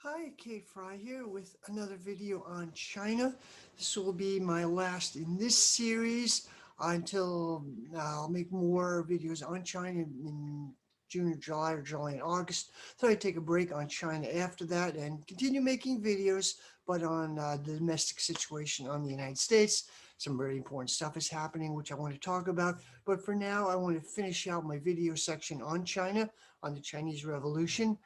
Hi, Kate Fry here with another video on China. This will be my last in this series until I'll make more videos on China in June or July and August. So I take a break on China after that and continue making videos, but on the domestic situation on the United States. Some very important stuff is happening, which I want to talk about. But for now, I want to finish out my video section on China, on the Chinese Revolution.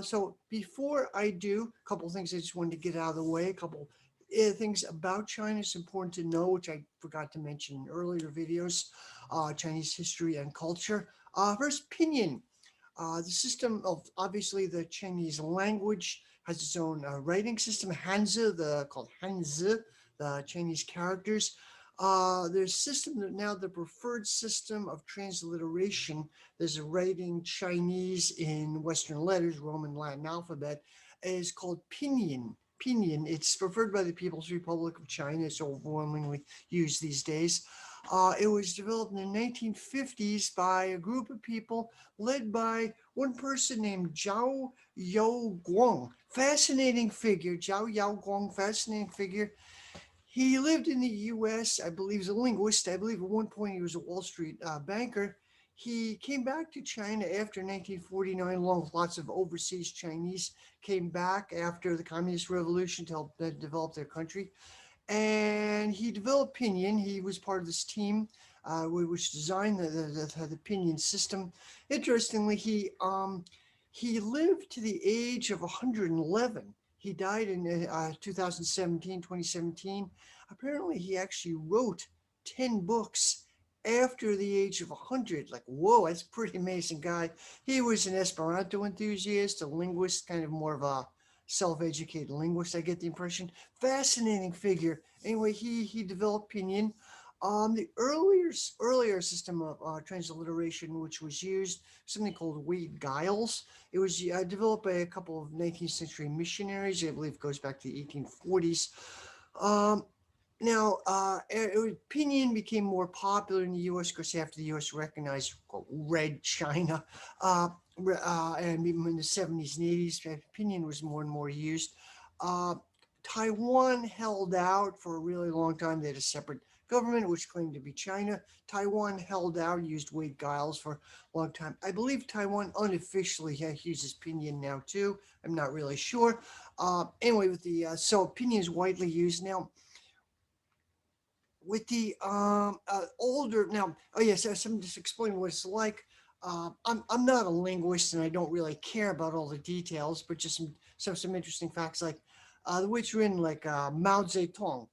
So before I do, a couple of things I just wanted to get out of the way, a couple things about China is important to know, which I forgot to mention in earlier videos, Chinese history and culture. First, pinyin. The system of obviously the Chinese language has its own writing system, Hanzi, called Hanzi, the Chinese characters. There's system that now the preferred system of transliteration. There's a writing Chinese in Western letters, Roman Latin alphabet, is called Pinyin. Pinyin. It's preferred by the People's Republic of China. It's overwhelmingly used these days. It was developed in the 1950s by a group of people led by one person named Zhao Yao Guang. Fascinating figure, Zhao Yao Guang, fascinating figure. He lived in the U.S., I believe, as a linguist. I believe at one point he was a Wall Street banker. He came back to China after 1949, along with lots of overseas Chinese, came back after the Communist Revolution to help develop their country. And he developed Pinyin. He was part of this team which designed the Pinyin system. Interestingly, he lived to the age of 111. He died in 2017. Apparently, he actually wrote 10 books after the age of 100. Like, whoa, that's a pretty amazing guy. He was an Esperanto enthusiast, a linguist, kind of more of a self-educated linguist, I get the impression. Fascinating figure. Anyway, he developed Pinyin. The earlier system of transliteration, which was used, something called Wade Giles. It was developed by a couple of 19th century missionaries. I believe it goes back to the 1840s. Um, Pinyin became more popular in the U.S. because after the U.S. recognized Red China, and even in the 70s and 80s, Pinyin was more and more used. Uh, Taiwan held out for a really long time. They had a separate government which claimed to be China. Taiwan held out, used Wade Giles for a long time. I believe Taiwan unofficially uses Pinyin now too. I'm not really sure. Anyway, with the so Pinyin is widely used now with the older now. Oh yes, I'm just explaining what it's like. I'm not a linguist and I don't really care about all the details, but just some interesting facts like the way it's written, like Mao Zedong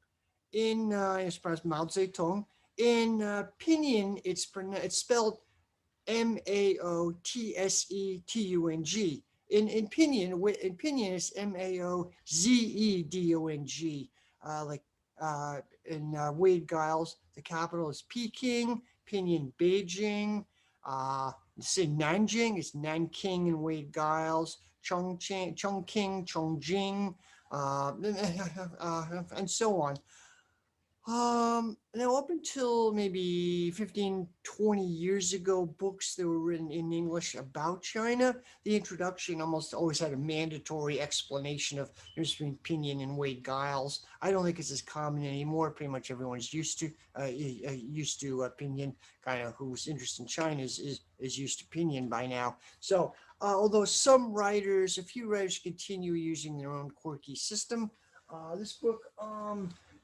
as far as Mao Zedong in Pinyin, it's spelled Maotesetung. In Pinyin it's Maozedong. Like in Wade Giles, the capital is Peking. Pinyin, Beijing. Say Nanjing, it's Nanking in Wade Giles. Chongqing, Chongjing, and so on. Now up until maybe 15, 20 years ago, books that were written in English about China, the introduction almost always had a mandatory explanation of the difference between Pinyin and Wade Giles. I don't think it's as common anymore. Pretty much everyone's used to Pinyin. Kind of who's interested in China is used to Pinyin by now. So although a few writers continue using their own quirky system, this book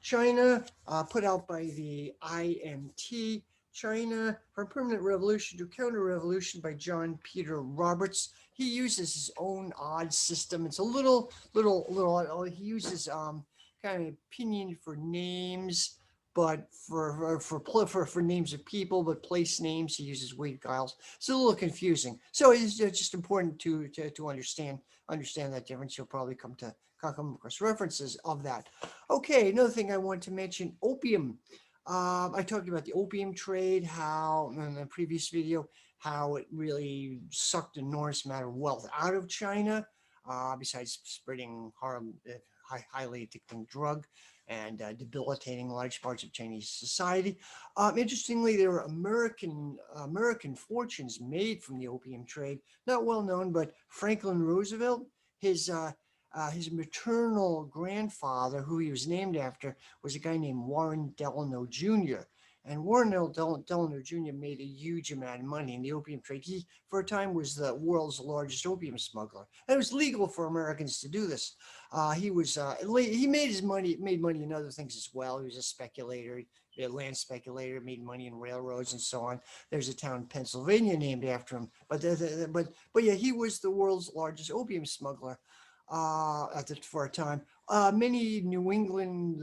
China, put out by the IMT, China from Permanent Revolution to Counter Revolution by John Peter Roberts. He uses his own odd system. It's a little. He uses kind of opinion for names, but for names of people, but place names he uses Wade Giles. It's a little confusing. So it's just important to understand that difference. You'll probably come across references of that. Okay, another thing I want to mention, opium. I talked about the opium trade, how in the previous video, how it really sucked an enormous amount of wealth out of China, besides spreading highly addicting drug and debilitating large parts of Chinese society. Interestingly, there were American fortunes made from the opium trade. Not well known, but Franklin Roosevelt, his his maternal grandfather, who he was named after, was a guy named Warren Delano Jr. And Warren Delano Jr. made a huge amount of money in the opium trade. He, for a time, was the world's largest opium smuggler. And it was legal for Americans to do this. He made money in other things as well. He was a speculator, a land speculator, made money in railroads and so on. There's a town in Pennsylvania named after him. But yeah, he was the world's largest opium smuggler for a time. Many New England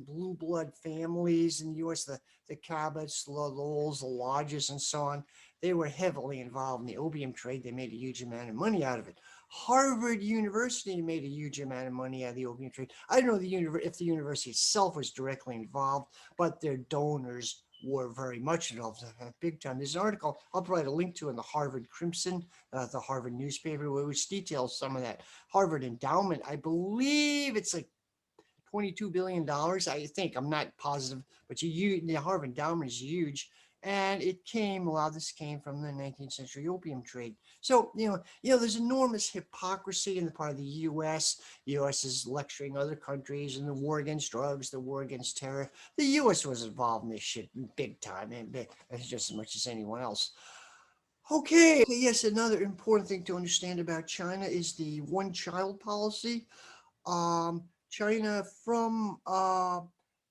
blue blood families in the U.S., the Cabots, the Lowells, the Lodges, and so on, they were heavily involved in the opium trade. They made a huge amount of money out of it. Harvard University made a huge amount of money out of the opium trade. I don't know if the university itself was directly involved, but their donors were very much involved, big time. There's an article I'll provide a link to in the Harvard Crimson, the Harvard newspaper, which details some of that. Harvard endowment, I believe it's like $22 billion. I think, I'm not positive, but the Harvard endowment is huge. And a lot of this came from the 19th century opium trade. So, there's enormous hypocrisy in the part of the U.S. The U.S. is lecturing other countries in the war against drugs, the war against terror. The U.S. was involved in this shit big time, and just as much as anyone else. Okay, yes, another important thing to understand about China is the one child policy. China from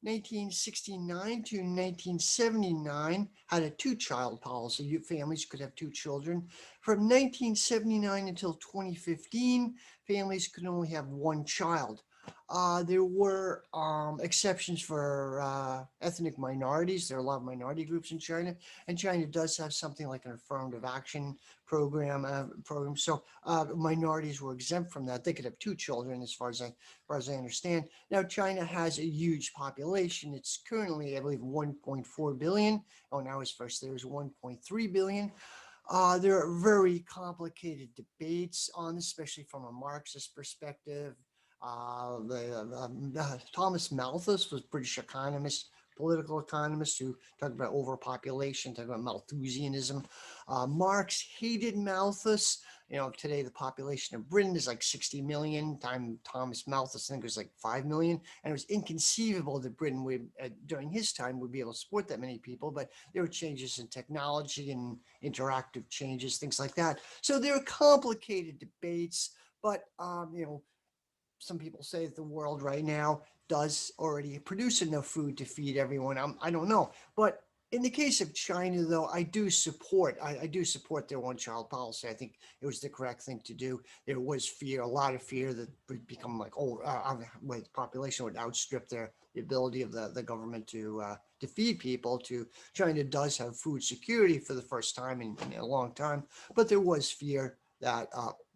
1969 to 1979 had a two-child policy. Families could have two children. From 1979 until 2015, families could only have one child. There were exceptions for ethnic minorities. There are a lot of minority groups in China, and China does have something like an affirmative action program. So minorities were exempt from that. They could have two children, as far as I understand. Now, China has a huge population. It's currently, I believe, 1.4 billion. Oh, now it's first there was 1.3 billion. There are very complicated debates on this, especially from a Marxist perspective. Thomas Malthus was a British economist, political economist, who talked about overpopulation, talked about Malthusianism. Marx hated Malthus. Today the population of Britain is like 60 million. Time Thomas Malthus, I think, was like 5 million, and it was inconceivable that Britain would, during his time, would be able to support that many people. But there were changes in technology and interactive changes, things like that. So there are complicated debates, but some people say that the world right now does already produce enough food to feed everyone. I don't know, but in the case of China, though, I do support their one child policy. I think it was the correct thing to do. There was a lot of fear that would become like, the population would outstrip the ability of the government to feed people. China does have food security for the first time in a long time, but there was fear that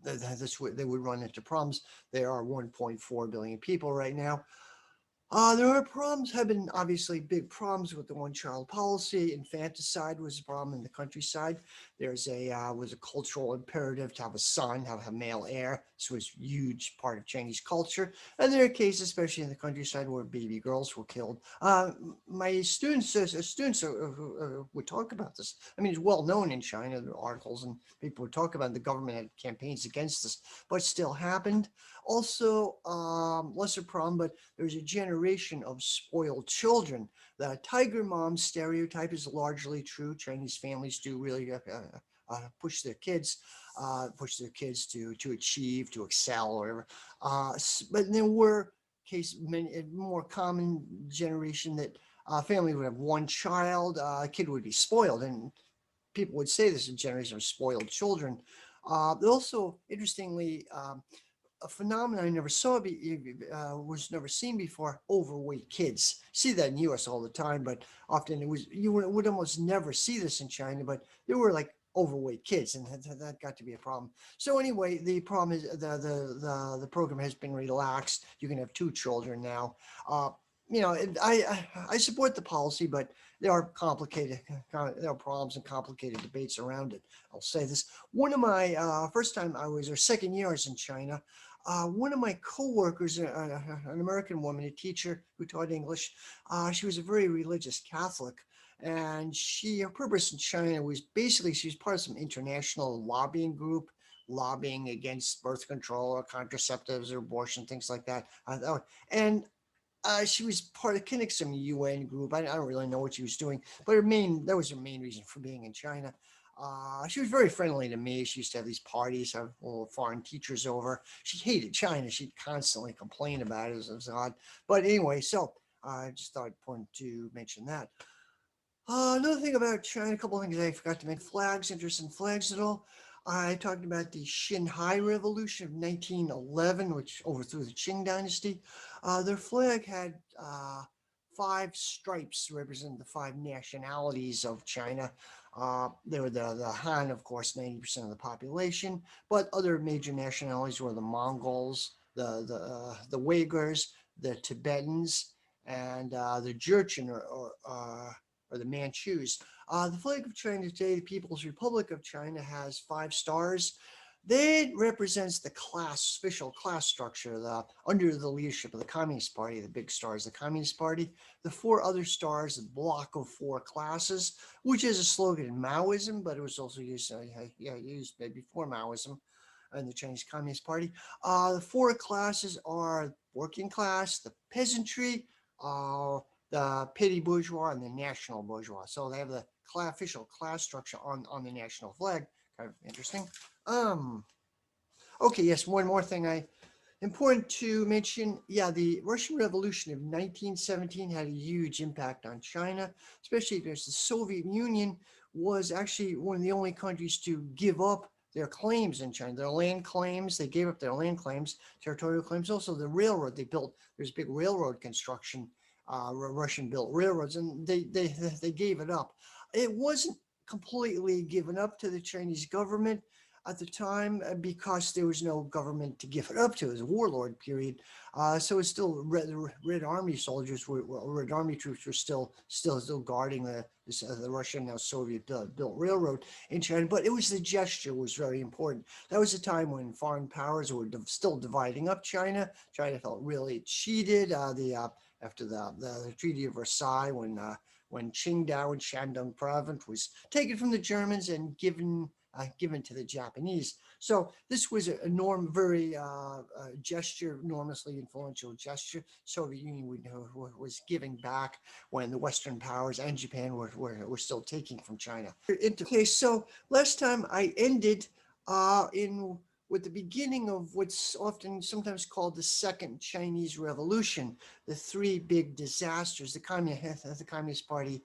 they would run into problems. There are 1.4 billion people right now. There are problems, have been obviously big problems with the one-child policy. Infanticide was a problem in the countryside. Was a cultural imperative to have a son, have a male heir. This was a huge part of Chinese culture. And there are cases, especially in the countryside, where baby girls were killed. My students would talk about this. I mean, it's well known in China. There are articles and people would talk about it. The government had campaigns against this, but it still happened. Also, lesser problem, but there's a generation of spoiled children. The tiger mom stereotype is largely true. Chinese families do really push their kids, to achieve, to excel, or whatever. But there were many more common generation that family would have one child, a kid would be spoiled, and people would say this is a generation of spoiled children. Also, interestingly, a phenomenon I never saw was never seen before: overweight kids. See that in the U.S. all the time, but often you would almost never see this in China. But there were like overweight kids, and that got to be a problem. So anyway, the problem is the program has been relaxed. You can have two children now. I support the policy, but there are problems and complicated debates around it. I'll say this: one of my first time I was, or second year I was in China. One of my coworkers, an American woman, a teacher who taught English, she was a very religious Catholic, and her purpose in China was basically she was part of some international lobbying group lobbying against birth control or contraceptives or abortion, things like that. And she was part of kind of some UN group. I don't really know what she was doing, but that was her main reason for being in China. She was very friendly to me. She used to have these parties, have little foreign teachers over. She hated China. She'd constantly complain about it. It was odd. But anyway, so I just thought important to mention that. Another thing about China, a couple of things I forgot to mention. Flags, interest in flags at all. I talked about the Xinhai Revolution of 1911, which overthrew the Qing dynasty. Their flag had five stripes representing the five nationalities of China. They were the Han, of course, 90% of the population, but other major nationalities were the Mongols, the Uyghurs, the Tibetans, and the Jurchen or the Manchus. The flag of China today, the People's Republic of China, has five stars. That represents the official class structure, under the leadership of the Communist Party. The big star is the Communist Party. The four other stars, a block of four classes, which is a slogan in Maoism, but it was also used before Maoism in the Chinese Communist Party. The four classes are working class, the peasantry, the petty bourgeois, and the national bourgeois. So they have the official class structure on the national flag. Kind of interesting. Okay, yes, one more thing important to mention. Yeah, the Russian Revolution of 1917 had a huge impact on China, especially because the Soviet Union was actually one of the only countries to give up their claims in China, their land claims. They gave up their land claims, territorial claims. Also, the railroad they built. There's big railroad construction, Russian-built railroads, and they gave it up. It wasn't completely given up to the Chinese government at the time because there was no government to give it up to. It was a warlord period, so it's still Red Army soldiers Red Army troops were still guarding the Russian, now Soviet built railroad in China. But it was the gesture was very important. That was a time when foreign powers were still dividing up China. China felt really cheated. After the Treaty of Versailles, when Qingdao and Shandong province was taken from the Germans and given to the Japanese. So this was a very gesture, enormously influential gesture. Soviet Union was giving back when the Western powers and Japan were still taking from China. Okay, so last time I ended in with the beginning of what's often sometimes called the Second Chinese Revolution, the three big disasters the Communist Party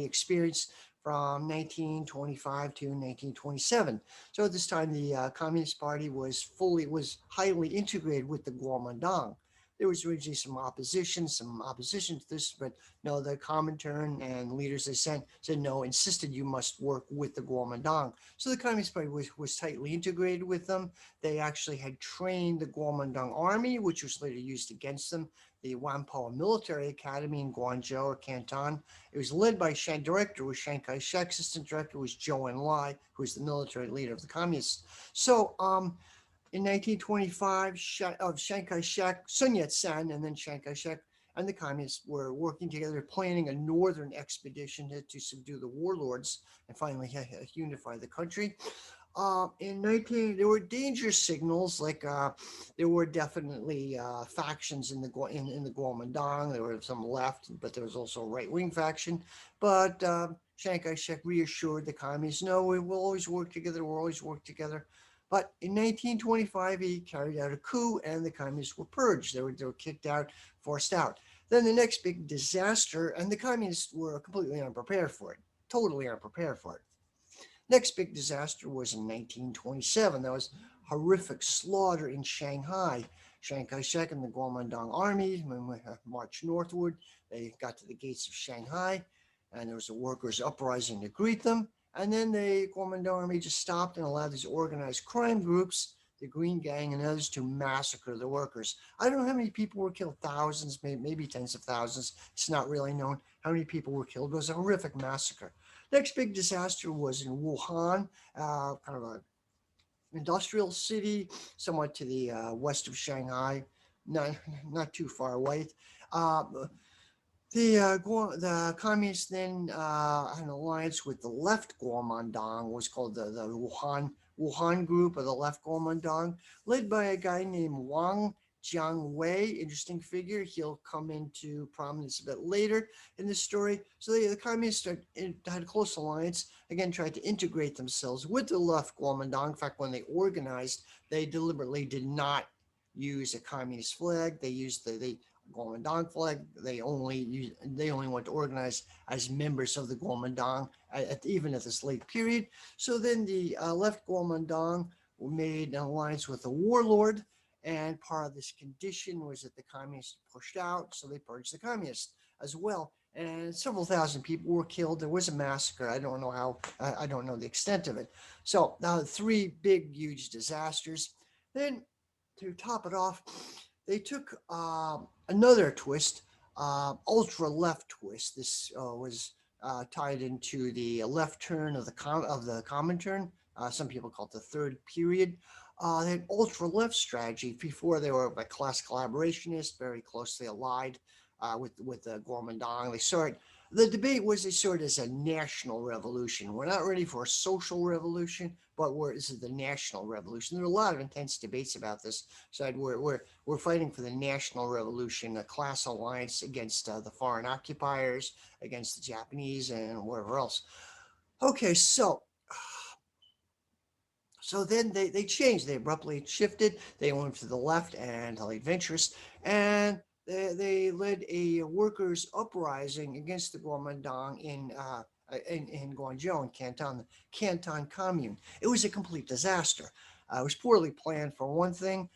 experienced from 1925 to 1927. So at this time, the Communist Party was highly integrated with the Kuomintang. There was originally some opposition to this, but no, the Comintern and leaders they sent said no, insisted you must work with the Kuomintang. So the Communist Party was tightly integrated with them. They actually had trained the Kuomintang army, which was later used against them. The Whampoa Military Academy in Guangzhou or Canton. It was led by director was Chiang Kai-shek, assistant director was Zhou Enlai, who was the military leader of the communists. So in 1925, Chiang Kai-shek, Sun Yat-sen, and then Chiang Kai-shek and the communists were working together, planning a northern expedition to subdue the warlords and finally unify the country. There were danger signals, like there were definitely factions in the Kuomintang. There were some left, but there was also a right-wing faction. But Chiang Kai-shek reassured the communists, no, we will always work together, we'll always work together. But in 1925, he carried out a coup and the communists were purged. They were kicked out, forced out. Then the next big disaster, and the communists were completely unprepared for it, totally unprepared for it. Next big disaster was in 1927. That was horrific slaughter in Shanghai. Chiang Kai-shek and the Kuomintang army marched northward. They got to the gates of Shanghai, and there was a workers' uprising to greet them. And then the Kuomintang army just stopped and allowed these organized crime groups, the Green Gang and others, to massacre the workers. I don't know how many people were killed, thousands, maybe tens of thousands. It's not really known how many people were killed. It was a horrific massacre. Next big disaster was in Wuhan, kind of an industrial city, somewhat to the west of Shanghai, not too far away. The communists then had an alliance with the left Kuomintang, was called the Wuhan group of the left Kuomintang, led by a guy named Wang Jiangwei. Interesting figure. He'll come into prominence a bit later in the story. So the communists had a close alliance, again, tried to integrate themselves with the left Kuomintang. In fact, when they organized, they deliberately did not use a communist flag. They used the Kuomintang flag. They only want to organize as members of the Kuomintang, even at this late period. So then the left Kuomintang made an alliance with the warlord, and part of this condition was that the communists pushed out, so they purged the communists as well. And several thousand people were killed. There was a massacre. I don't know how. I don't know the extent of it. So now three big, huge disasters. Then to top it off, they took another twist, ultra left twist. This was tied into the left turn of the Comintern. Some people call it the third period. They had ultra left strategy. Before they were a class collaborationist, very closely allied with the Kuomintang. They saw it. The debate was they saw it as a national revolution. We're not ready for a social revolution, but this is the national revolution. There were a lot of intense debates about this. So we're fighting for the national revolution, a class alliance against the foreign occupiers, against the Japanese, and whatever else. Okay, so then they changed. They abruptly shifted. They went to the left and adventurous, and they led a workers' uprising against the Kuomintang in Guangzhou, in Canton, the Canton Commune. It was a complete disaster. It was poorly planned, for one thing.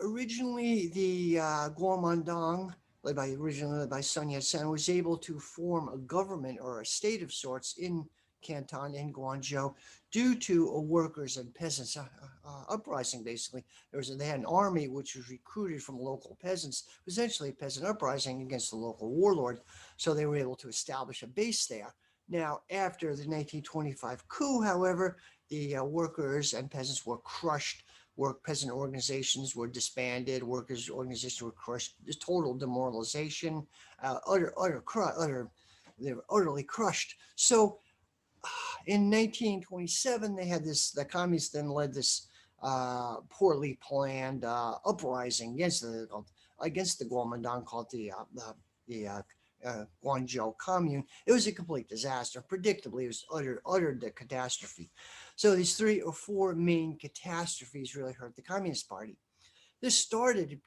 Originally, the Kuomintang, originally led by Sun Yat-sen, was able to form a government or a state of sorts in Canton and Guangzhou due to a workers and peasants uprising. Basically, they had an army which was recruited from local peasants, essentially a peasant uprising against the local warlord. So they were able to establish a base there. Now, after the 1925 coup, however, the workers and peasants were crushed. Peasant organizations were disbanded. Workers' organizations were crushed. Total demoralization, they were utterly crushed. So in 1927, they had the communists then led this poorly planned uprising against the Kuomintang, called the Guangzhou Commune. It was a complete disaster. Predictably, it was utter catastrophe. So these 3 or 4 main catastrophes really hurt the Communist Party. This started a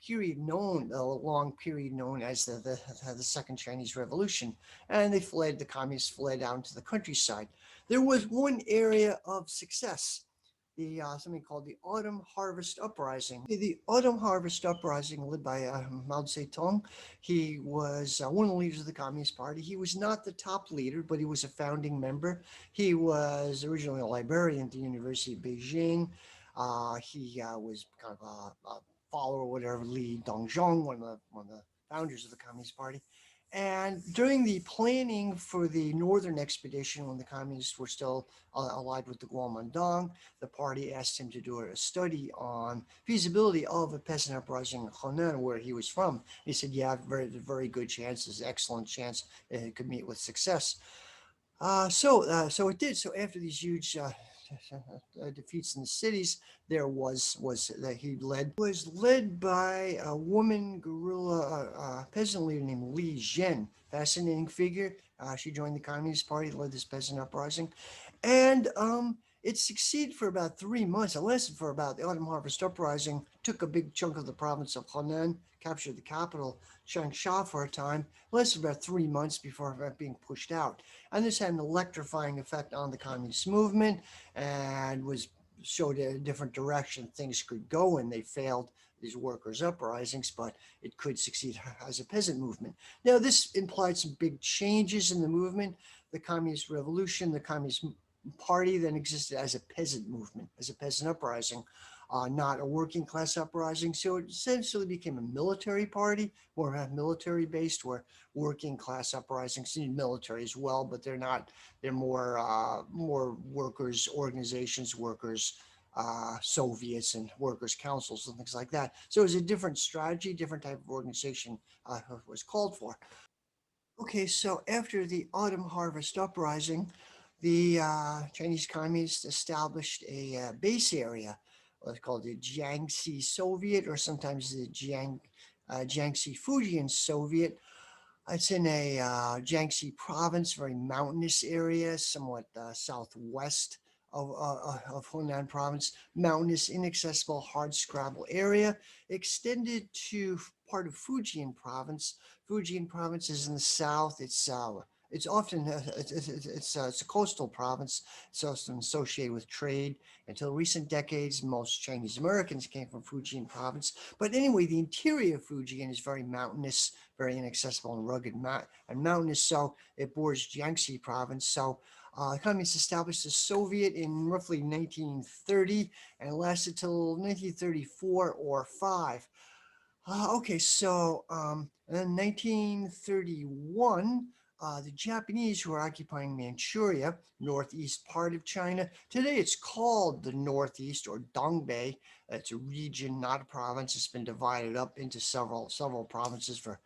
long period known as the Second Chinese Revolution, and the communists fled out into the countryside. There was one area of success, something called the Autumn Harvest Uprising. The Autumn Harvest Uprising, led by Mao Zedong. He was one of the leaders of the Communist Party. He was not the top leader, but he was a founding member. He was originally a librarian at the University of Beijing. He was kind of a follower, whatever, Li Dongzhong, one of the founders of the Communist Party. And during the planning for the northern expedition, when the communists were still allied with the Kuomintang, the party asked him to do a study on feasibility of a peasant uprising in Henan, where he was from. He said, "Yeah, very good chances, excellent chance it could meet with success." So it did. So after these huge defeats in the cities, there was that he was led by a woman guerrilla peasant leader named Li Zhen. Fascinating figure. She joined the Communist Party, led this peasant uprising, and it succeeded for about 3 months. It lasted for about the Autumn Harvest Uprising. Took a big chunk of the province of Henan, captured the capital, Changsha, for a time. It lasted about 3 months before being pushed out. And this had an electrifying effect on the communist movement and showed a different direction things could go in. They failed these workers' uprisings, but it could succeed as a peasant movement. Now, this implied some big changes in the movement. The Communist Revolution, the Communist Party then existed as a peasant movement, as a peasant uprising, not a working class uprising. So it essentially became a military party, more military based, where working class uprisings need military as well, but they're not. They're more workers organizations, workers Soviets and workers councils and things like that. So it was a different strategy, different type of organization was called for. Okay, so after the Autumn Harvest Uprising, the Chinese Communists established a base area, what's called the Jiangxi Soviet, or sometimes the Jiangxi Fujian Soviet. It's in a Jiangxi province, very mountainous area, somewhat southwest of Hunan province. Mountainous, inaccessible, hardscrabble area extended to part of Fujian province. Fujian province is in the south. It's often it's a coastal province. It's often associated with trade. Until recent decades, most Chinese Americans came from Fujian province. But anyway, the interior of Fujian is very mountainous, very inaccessible and rugged and mountainous. So it borders Jiangxi province. So the communists established the Soviet in roughly 1930 and lasted till 1934 or 5. Okay, so in 1931, the Japanese who were occupying Manchuria, northeast part of China. Today it's called the Northeast or Dongbei. It's a region, not a province. It's been divided up into several provinces for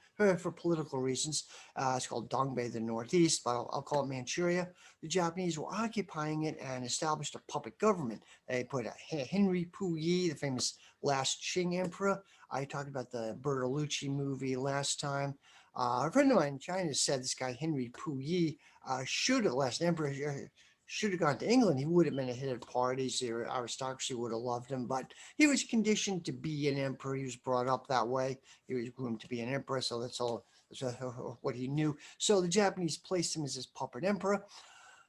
political reasons. It's called Dongbei, the Northeast, but I'll call it Manchuria. The Japanese were occupying it and established a puppet government. They put Henry Puyi, the famous last Qing emperor. I talked about the Bertolucci movie last time. A friend of mine in China said this guy Henry Puyi should have last emperor should have gone to England. He would have been a hit at parties. The aristocracy would have loved him, but he was conditioned to be an emperor. He was brought up that way. He was groomed to be an emperor, so that's all. That's what he knew. So the Japanese placed him as his puppet emperor.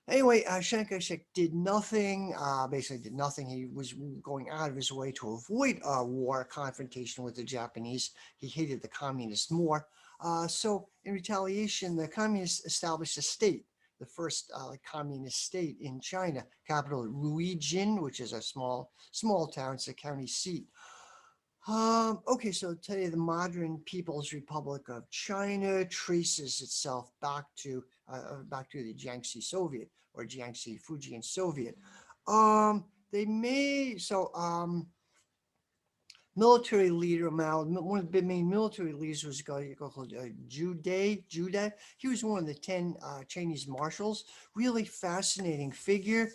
Anyway, Chiang Kai-shek did nothing, basically did nothing. He was going out of his way to avoid a war, confrontation with the Japanese. He hated the communists more. So in retaliation, the communists established a state, the first communist state in China, capital Ruijin, which is a small town. It's a county seat. Okay, so today the modern People's Republic of China traces itself back to the Jiangxi Soviet or Jiangxi Fujian Soviet. They may so military leader Mao, one of the main military leaders was a guy called Jude. He was one of the 10 Chinese marshals. Really fascinating figure.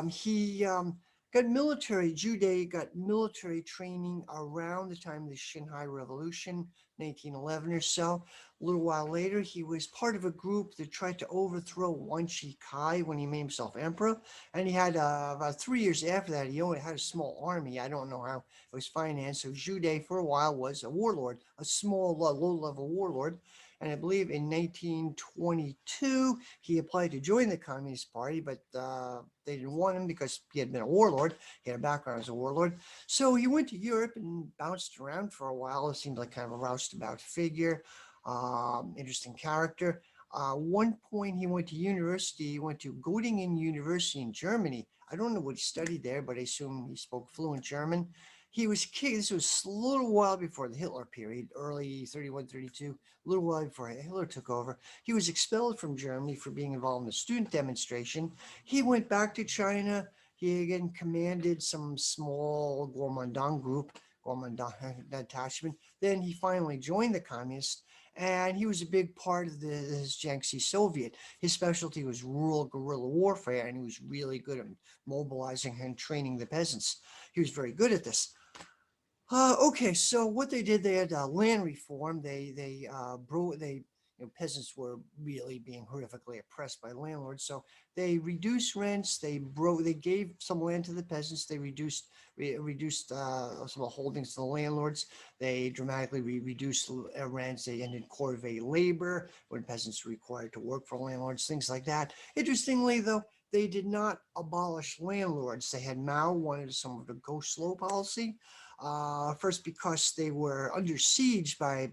He Jude got military training around the time of the Shanghai Revolution, 1911 or so. A little while later, he was part of a group that tried to overthrow Wan Shikai when he made himself emperor. And he had about 3 years after that, he only had a small army. I don't know how it was financed. So Jude, for a while, was a warlord, a small, low-level warlord. And I believe in 1922, he applied to join the Communist Party, but they didn't want him because he had been a warlord. He had a background as a warlord. So he went to Europe and bounced around for a while. It seemed like kind of a roustabout figure, interesting character. One point he went to university. He went to Göttingen University in Germany. I don't know what he studied there, but I assume he spoke fluent German. He was kicked. This was a little while before the Hitler period, early 31, 32, a little while before Hitler took over. He was expelled from Germany for being involved in a student demonstration. He went back to China. He again commanded some small Guomindang group, Guomindang detachment. Then he finally joined the communists, and he was a big part of this Jiangxi Soviet. His specialty was rural guerrilla warfare, and he was really good at mobilizing and training the peasants. He was very good at this. Okay, so what they did, they had land reform. Peasants were really being horrifically oppressed by landlords, so they reduced rents. They gave some land to the peasants. They reduced some holdings to the landlords. They dramatically reduced rents. They ended corvée labor when peasants were required to work for landlords, things like that. Interestingly, though, they did not abolish landlords. They had Mao wanted some of the go slow policy. First, because they were under siege by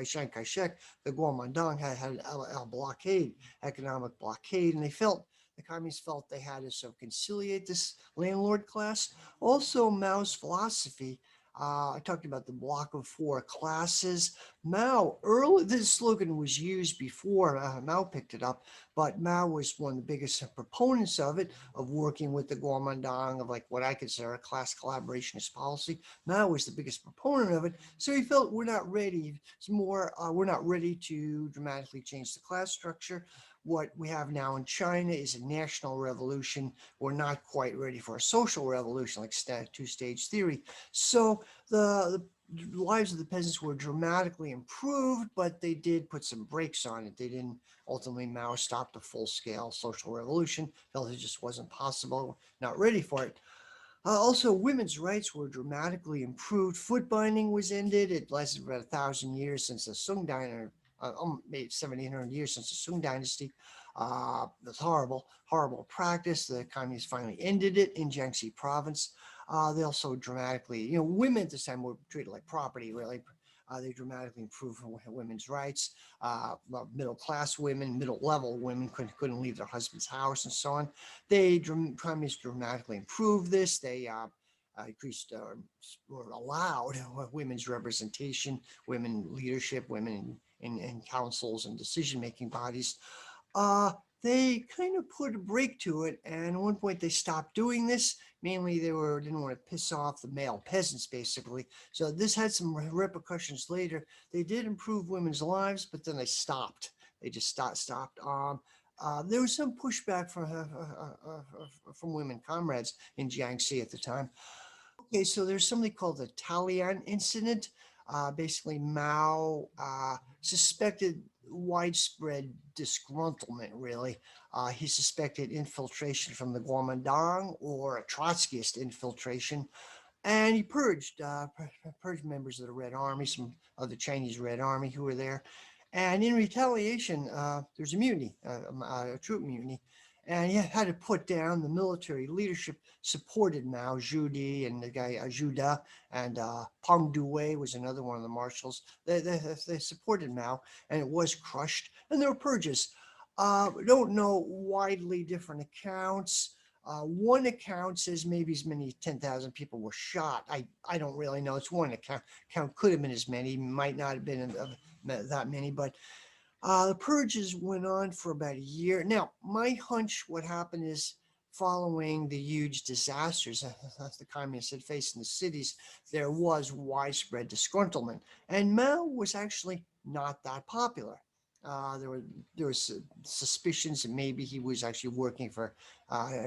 Chiang Kai-shek. The Kuomintang had a blockade, economic blockade, and the communists felt they had to sort of conciliate this landlord class. Also, Mao's philosophy. I talked about the block of four classes. This slogan was used before Mao picked it up, but Mao was one of the biggest proponents of it, of working with the Kuomintang, of like what I consider a class collaborationist policy. Mao was the biggest proponent of it, so he felt we're not ready. We're not ready to dramatically change the class structure. what we have now in China is a national revolution. We're not quite ready for a social revolution like two-stage theory. So the lives of the peasants were dramatically improved, but they did put some brakes on it. They didn't ultimately Mao stopped a full-scale social revolution. Felt it just wasn't possible. Not ready for it. Also, women's rights were dramatically improved. Foot binding was ended. It lasted about 1,000 years since the Sung Dynasty, maybe 1,700 years since the Sung Dynasty. It's horrible, horrible practice. The communists finally ended it in Jiangxi province. They also dramatically, women at this time were treated like property, really. They dramatically improved women's rights. Middle class women, middle level women couldn't leave their husband's house and so on. Communists dramatically improved this. They increased or allowed women's representation, women leadership, women in councils and decision-making bodies. uh, they kind of put a break to it, and at one point they stopped doing this. Mainly, didn't want to piss off the male peasants, basically. So this had some repercussions later. They did improve women's lives, but then they stopped. They just stopped. There was some pushback from women comrades in Jiangxi at the time. Okay, so there's something called the Talian incident. Basically, Mao suspected widespread disgruntlement, really. He suspected infiltration from the Kuomintang or a Trotskyist infiltration, and he purged members of the Red Army, some of the Chinese Red Army who were there. And in retaliation, there's a mutiny, a troop mutiny, and he had to put down the military leadership. Supported Mao, Zhu Di, and the guy Zhu Da, and Peng Duwei was another one of the marshals. They supported Mao, and it was crushed. And there were purges. We don't know widely different accounts. One account says maybe as many as 10,000 people were shot. I don't really know. It's one account. Count could have been as many, might not have been that many, but the purges went on for about a year. Now, my hunch, what happened is following the huge disasters that the communists had faced in the cities, there was widespread disgruntlement, and Mao was actually not that popular. There were suspicions that maybe he was actually working for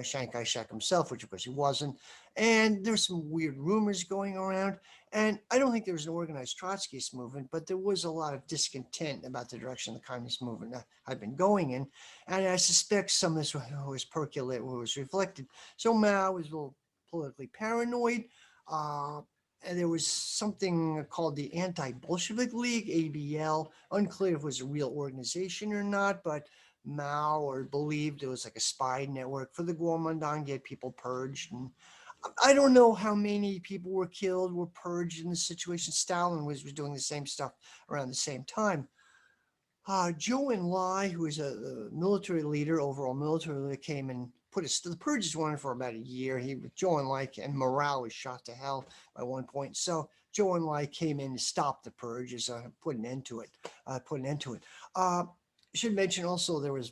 Chiang Kai-shek himself, which of course he wasn't. And there's some weird rumors going around. And I don't think there was an organized Trotskyist movement, but there was a lot of discontent about the direction the communist movement had been going in. And I suspect some of this was percolated, was reflected. So Mao was a little politically paranoid. Uh, and there was something called the Anti-Bolshevik League, ABL. Unclear if it was a real organization or not, but Mao or believed it was like a spy network for the Kuomintang, get people purged. And I don't know how many people were killed, were purged in this situation. Stalin was doing the same stuff around the same time. Zhou Enlai, who was a military leader, overall military leader, came and the purges went on for about a year. Zhou Enlai, and morale was shot to hell by one point. So Zhou Enlai came in to stop the purges, put an end to it. I should mention also there was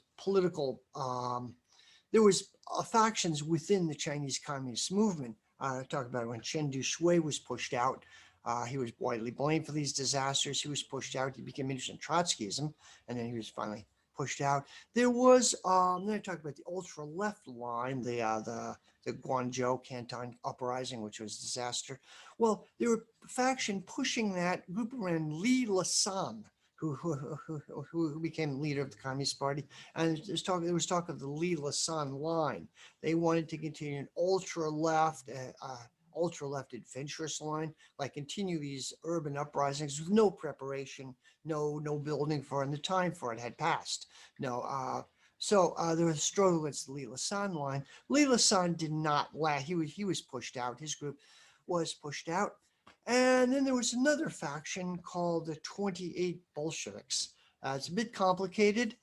factions within the Chinese Communist movement. I talked about when Chen Dushui was pushed out. He was widely blamed for these disasters. He was pushed out. He became interested in Trotskyism, and then he was finally pushed out. There was, then I talked about the ultra left line, the Guangzhou Canton uprising, which was a disaster. Well, there were a faction pushing that group around Li Lasan, who became leader of the Communist Party. And there was talk of the Li Lasan line. They wanted to continue an ultra left adventurous line, like continue these urban uprisings with no preparation, no building for it, and the time for it had passed. No, so there was a struggle against the Li Lasan line. Li Lasan did not last. He was pushed out. His group was pushed out. And then there was another faction called the 28 Bolsheviks. It's a bit complicated.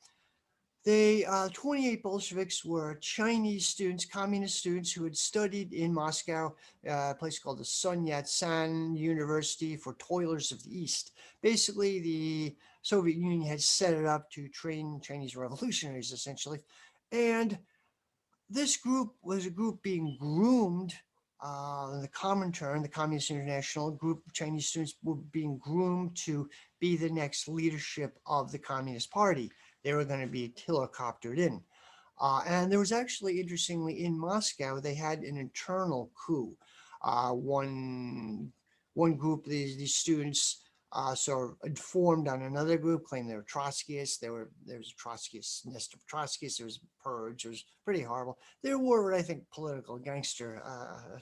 They 28 Bolsheviks were Chinese students, communist students who had studied in Moscow, a place called the Sun Yat-sen University for Toilers of the East. Basically, the Soviet Union had set it up to train Chinese revolutionaries, essentially. And this group was a group being groomed. The Comintern, the Communist International group of Chinese students, were being groomed to be the next leadership of the Communist Party. they were going to be helicoptered in. And there was actually, interestingly, in Moscow, they had an internal coup. One group, these students sort of informed on another group, claimed they were Trotskyists. There was a Trotskyist nest of Trotskyists. There was a purge. It was pretty horrible. There were, I think, political gangster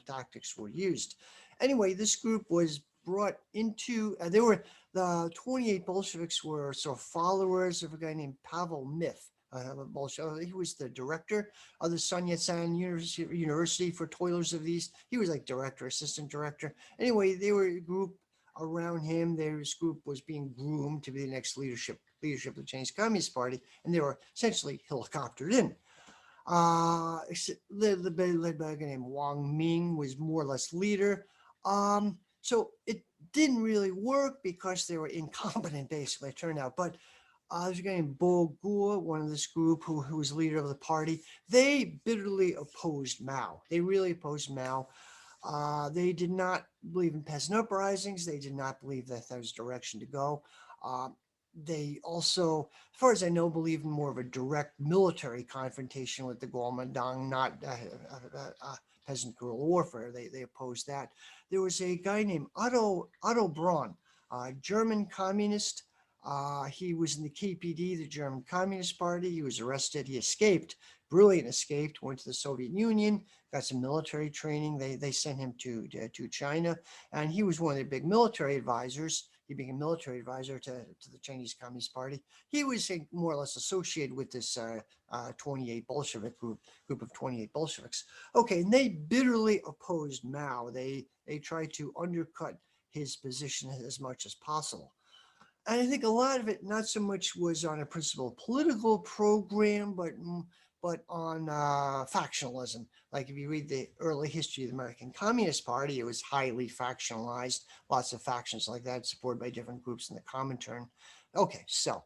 tactics were used. Anyway, this group was brought into. They were the 28 Bolsheviks were sort of followers of a guy named Pavel Mith. He was the director of the Sun Yat-sen University for Toilers of the East. He was like director, assistant director. Anyway, they were a group around him. This group was being groomed to be the next leadership of the Chinese Communist Party, and they were essentially helicoptered in. Led by a guy named Wang Ming, was more or less leader. So it didn't really work because they were incompetent, basically, it turned out. But there's a guy named Bo Gur, one of this group who was leader of the party. They bitterly opposed Mao. They really opposed Mao. They did not believe in peasant uprisings. They did not believe that that was the direction to go. Uh, they also, as far as I know, believe in more of a direct military confrontation with the Kuomintang, not peasant guerrilla warfare. They opposed that. There was a guy named Otto Braun, German communist. He was in the KPD, the German Communist Party. He was arrested. He escaped, brilliant escaped, went to the Soviet Union, got some military training. They sent him to China, and he was one of their big military advisors. He became a military advisor to the Chinese Communist Party. He was more or less associated with this 28 Bolshevik group of 28 Bolsheviks. Okay, and they bitterly opposed Mao. They tried to undercut his position as much as possible. And I think a lot of it, not so much was on a principal political program, but on factionalism. Like if you read the early history of the American Communist Party, it was highly factionalized, lots of factions like that, supported by different groups in the Comintern. Okay, so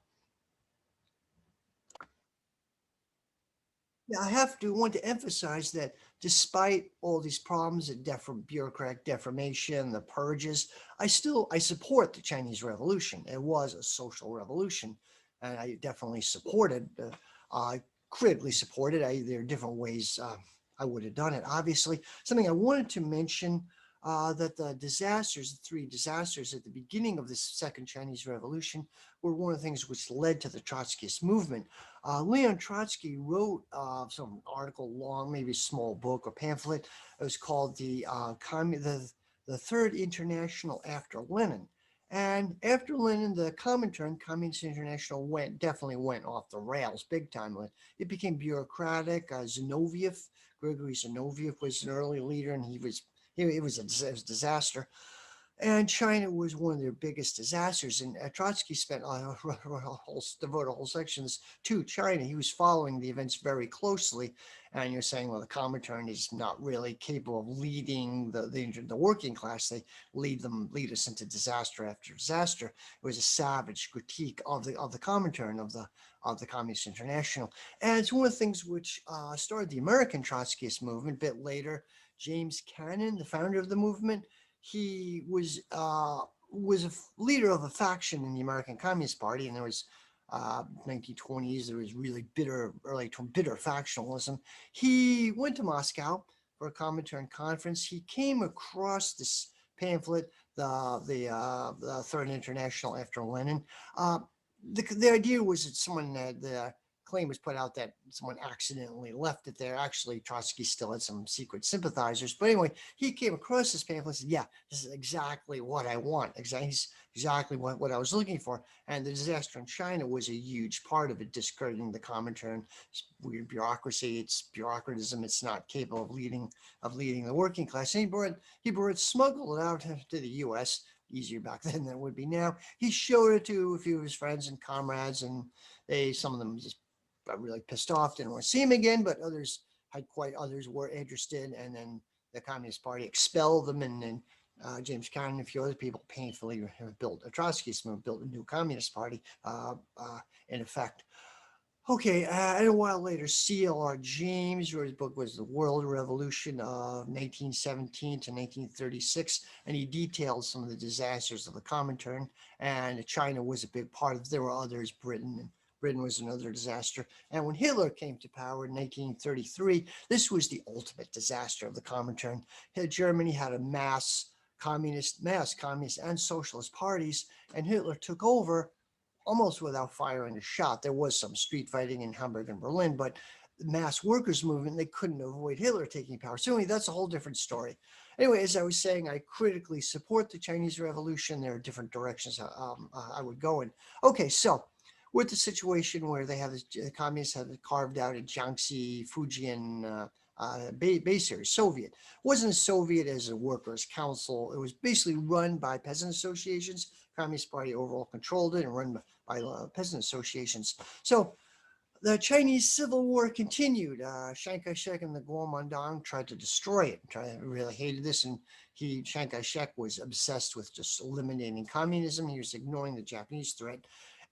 yeah, want to emphasize that despite all these problems, the bureaucratic deformation, the purges, I support the Chinese Revolution. It was a social revolution, and I definitely supported. I critically supported. There are different ways I would have done it. Obviously, something I wanted to mention that the three disasters at the beginning of the Second Chinese Revolution, were one of the things which led to the Trotskyist movement. Leon Trotsky wrote some article, long, maybe a small book or pamphlet. It was called the Third International After Lenin. And after Lenin, the Comintern, Communist International, definitely went off the rails big time. It became bureaucratic. Gregory Zinoviev was an early leader, and it was a disaster. And China was one of their biggest disasters. And Trotsky spent devoted whole sections to China. He was following the events very closely. And you're saying, well, the Comintern is not really capable of leading the working class. They lead us into disaster after disaster. It was a savage critique of the Comintern, of the Communist International. And it's one of the things which started the American Trotskyist movement a bit later. James Cannon, the founder of the movement, he was a leader of a faction in the American Communist Party, and there was 1920s. There was really bitter factionalism. He went to Moscow for a Comintern conference. He came across this pamphlet, the Third International After Lenin. Uh, the idea was that the claim was put out that someone accidentally left it there. Actually, Trotsky still had some secret sympathizers. But anyway, he came across this pamphlet and said, yeah, this is exactly what I want. Exactly what I was looking for. And the disaster in China was a huge part of it, discrediting the Comintern. It's weird bureaucracy. It's bureaucratism. It's not capable of leading the working class. And smuggled it out to the U.S., easier back then than it would be now. He showed it to a few of his friends and comrades, and some of them just got really pissed off, didn't want to see him again, but others were interested, and then the Communist Party expelled them, and then James Cannon and a few other people painfully have built a Trotskyist movement, built a new Communist Party in effect. Okay, and a while later, C.L.R. James wrote his book was The World Revolution of 1917 to 1936, and he detailed some of the disasters of the Comintern, and China was a big part of it. There were others, Britain and Britain was another disaster. And when Hitler came to power in 1933, this was the ultimate disaster of the Comintern. Germany had a mass communist and socialist parties, and Hitler took over almost without firing a shot. There was some street fighting in Hamburg and Berlin, but the mass workers movement, they couldn't avoid Hitler taking power. So anyway, that's a whole different story. Anyway, as I was saying, I critically support the Chinese Revolution. There are different directions I would go in. Okay, so with the situation where they have the communists have carved out a Jiangxi, Fujian base area, Soviet. It wasn't a Soviet as a workers' council. It was basically run by peasant associations. Communist Party overall controlled it and run by peasant associations. So the Chinese Civil War continued. Chiang Kai-shek and the Kuomintang tried to destroy it. Really hated this, and Chiang Kai-shek was obsessed with just eliminating communism. He was ignoring the Japanese threat,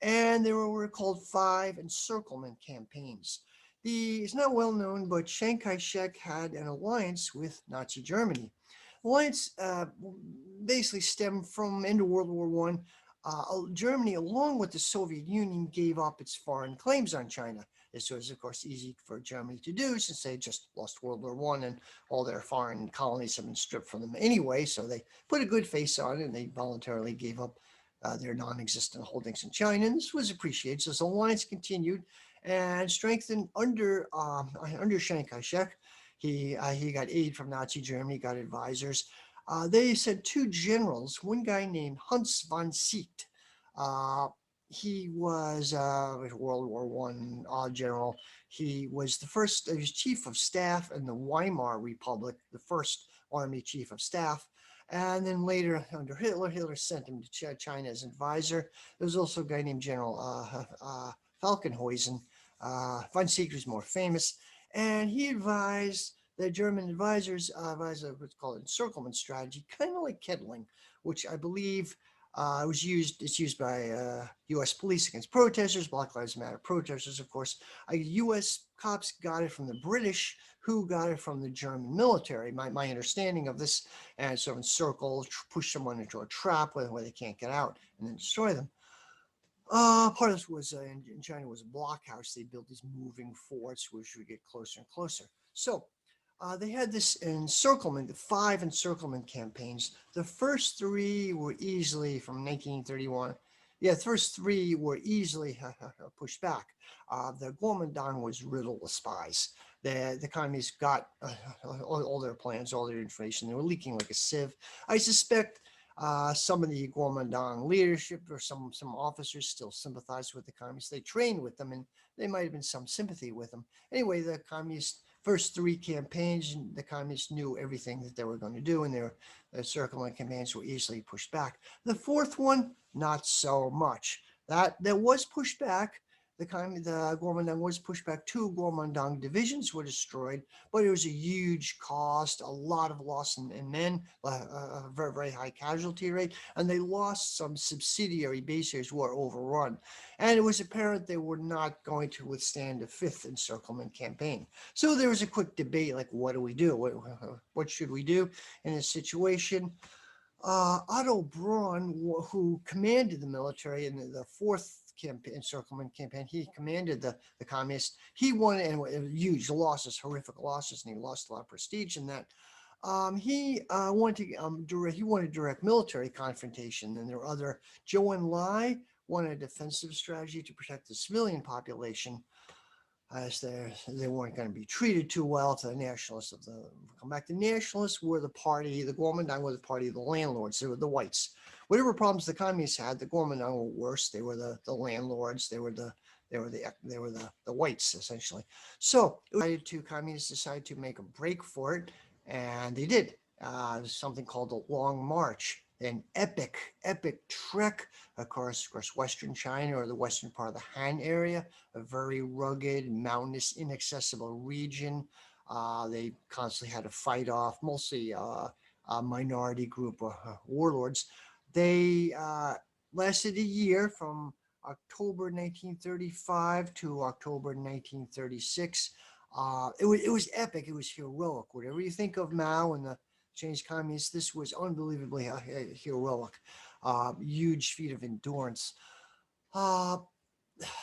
and there were called Five Encirclement campaigns. It's not well known, but Chiang Kai-shek had an alliance with Nazi Germany. Alliance basically stemmed from end of World War One. Germany, along with the Soviet Union, gave up its foreign claims on China. This was, of course, easy for Germany to do since they just lost World War One and all their foreign colonies have been stripped from them anyway. So they put a good face on it and they voluntarily gave up their non-existent holdings in China. And this was appreciated. So this alliance continued and strengthened under Chiang Kai-shek. He got aid from Nazi Germany, got advisors. They sent two generals, one guy named Hans von Seeckt. He was a World War One general. He was the first, he was chief of staff in the Weimar Republic, the first army chief of staff. And then later, under Hitler sent him to China as advisor. There was also a guy named General Falkenhuysen. Von Seeckt was more famous, and he advised the German advisors advised what's called encirclement strategy, kind of like Kettling, which I believe it's used by U.S. police against protesters, Black Lives Matter protesters, of course. U.S. cops got it from the British, who got it from the German military. My understanding of this, and sort of encircle, push someone into a trap where they can't get out, and then destroy them. Part of this was in China was a blockhouse. They built these moving forts, which would get closer and closer. So they had this encirclement, the 5 encirclement campaigns. The first 3 were easily from 1931. Yeah, the first 3 were easily pushed back. The Kuomintang was riddled with spies. The communists got all their plans, all their information. They were leaking like a sieve. I suspect some of the Kuomintang leadership or some officers still sympathized with the communists. They trained with them, and they might have been some sympathy with them. Anyway, the communists first 3 campaigns, the communists knew everything that they were going to do, and their encirclement campaigns were easily pushed back. The 4th one, not so much. That was pushed back. The Kuomintang was pushed back. 2 Kuomintang divisions were destroyed, but it was a huge cost, a lot of loss in men, a very, very high casualty rate, and they lost some subsidiary bases who were overrun. And it was apparent they were not going to withstand a 5th encirclement campaign. So there was a quick debate, like, what do we do? What should we do in this situation? Otto Braun, who commanded the military in the 4th encirclement campaign, he commanded the communists. He won, and huge losses, horrific losses, and he lost a lot of prestige in that. He wanted direct military confrontation, and there were other. Zhou Enlai wanted a defensive strategy to protect the civilian population, as they weren't going to be treated too well. To the nationalists come back. The nationalists were the Kuomintang were the party of the landlords. They were the whites. Whatever problems the communists had, the Kuomintang were worse. They were the landlords. They were the whites, essentially. So communists decided to make a break for it, and they did. Something called the Long March, an epic trek across Western China, or the western part of the Han area, a very rugged, mountainous, inaccessible region. They constantly had to fight off mostly a minority group of warlords. They lasted a year, from October 1935 to October 1936. It was epic. It was heroic. Whatever you think of Mao and the Chinese communists, this was unbelievably heroic. Huge feat of endurance.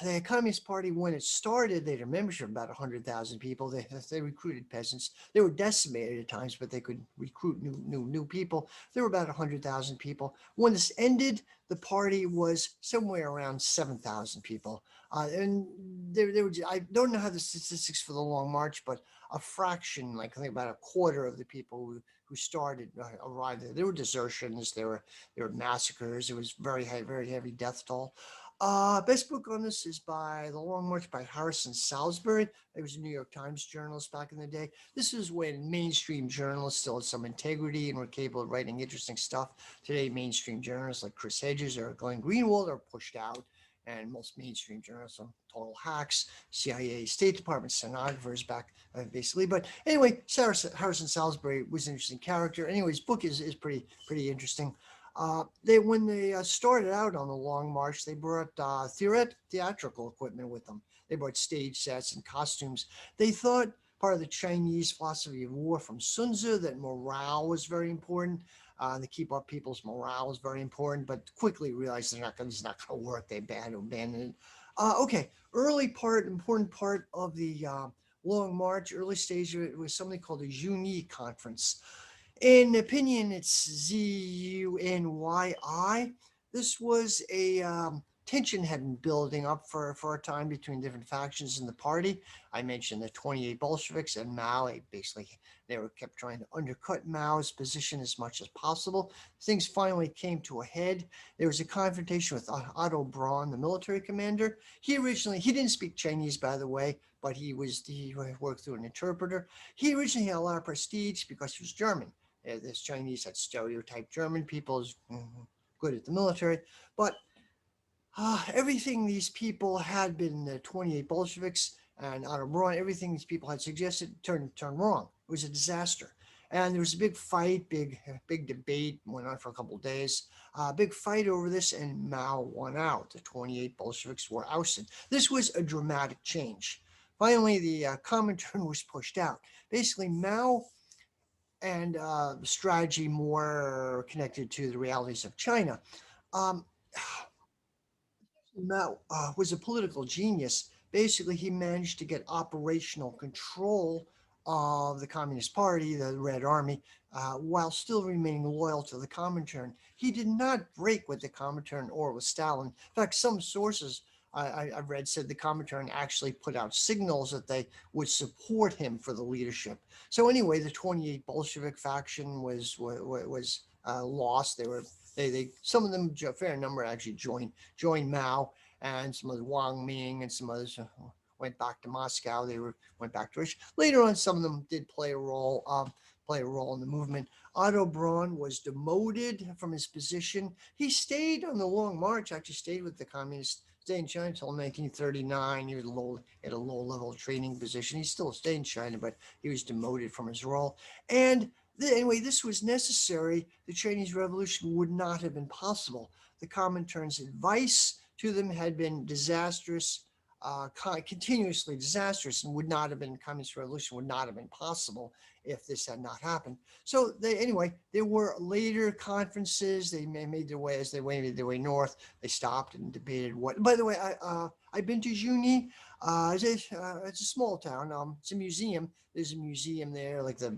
the Communist Party, when it started, they had a membership of about 100,000 people. They recruited peasants. They were decimated at times, but they could recruit new people. There were about 100,000 people. When this ended, the party was somewhere around 7,000 people. And there were, I don't know how the statistics for the Long March, but a fraction, like I think about a quarter of the people who started arrived there. There were desertions. There were massacres. It was very heavy death toll. Best book on this is by The Long March by Harrison Salisbury. He was a New York Times journalist back in the day. This is when mainstream journalists still had some integrity and were capable of writing interesting stuff. Today, mainstream journalists like Chris Hedges or Glenn Greenwald are pushed out, and most mainstream journalists are total hacks, CIA, State Department stenographers back basically. But anyway, Harrison Salisbury was an interesting character. Anyway, his book is pretty interesting. They when they started out on the Long March, they brought theatrical equipment with them. They brought stage sets and costumes. They thought part of the Chinese philosophy of war from Sun Tzu that morale was very important. To keep up people's morale was very important, but quickly realized it's not going to work. They abandoned it. Okay, important part of the Long March, early stage of it was something called the Zuni Conference. In opinion, it's Zunyi. This was a tension had been building up for a time between different factions in the party. I mentioned the 28 Bolsheviks and Mao. They were kept trying to undercut Mao's position as much as possible. Things finally came to a head. There was a confrontation with Otto Braun, the military commander. He didn't speak Chinese, by the way, but he worked through an interpreter. He originally had a lot of prestige because he was German. This Chinese had stereotyped German people as good at the military, but everything these people had been the 28 Bolsheviks and Otto Braun, everything these people had suggested turned wrong. It was a disaster. And there was a big fight, big debate, went on for a couple of days. Big fight over this, and Mao won out. The 28 Bolsheviks were ousted. This was a dramatic change. Finally, the Comintern was pushed out. Basically, Mao and strategy more connected to the realities of China. Um, Mao was a political genius. Basically, he managed to get operational control of the Communist Party, the Red Army, while still remaining loyal to the Comintern. He did not break with the Comintern or with Stalin. In fact, some sources I've read said the Comintern actually put out signals that they would support him for the leadership. So anyway, the 28 Bolshevik faction was lost. They some of them, a fair number actually joined Mao, and some of the Wang Ming and some others went back to Moscow. Went back to Russia. Later on, some of them did play a role in the movement. Otto Braun was demoted from his position. He stayed on the Long March. Actually, stayed with the communists. Stayed in China until 1939. He was at a low level training position. He still stayed in China, but he was demoted from his role. And anyway, this was necessary. The Chinese Revolution would not have been possible. The Comintern's advice to them had been disastrous, continuously disastrous, and would not have been Communist Revolution would not have been possible if this had not happened. So there were later conferences. They made their way as they made their way north. They stopped and debated what. By the way, I've been to Zuni. It's a small town. It's a museum. There's a museum there, like the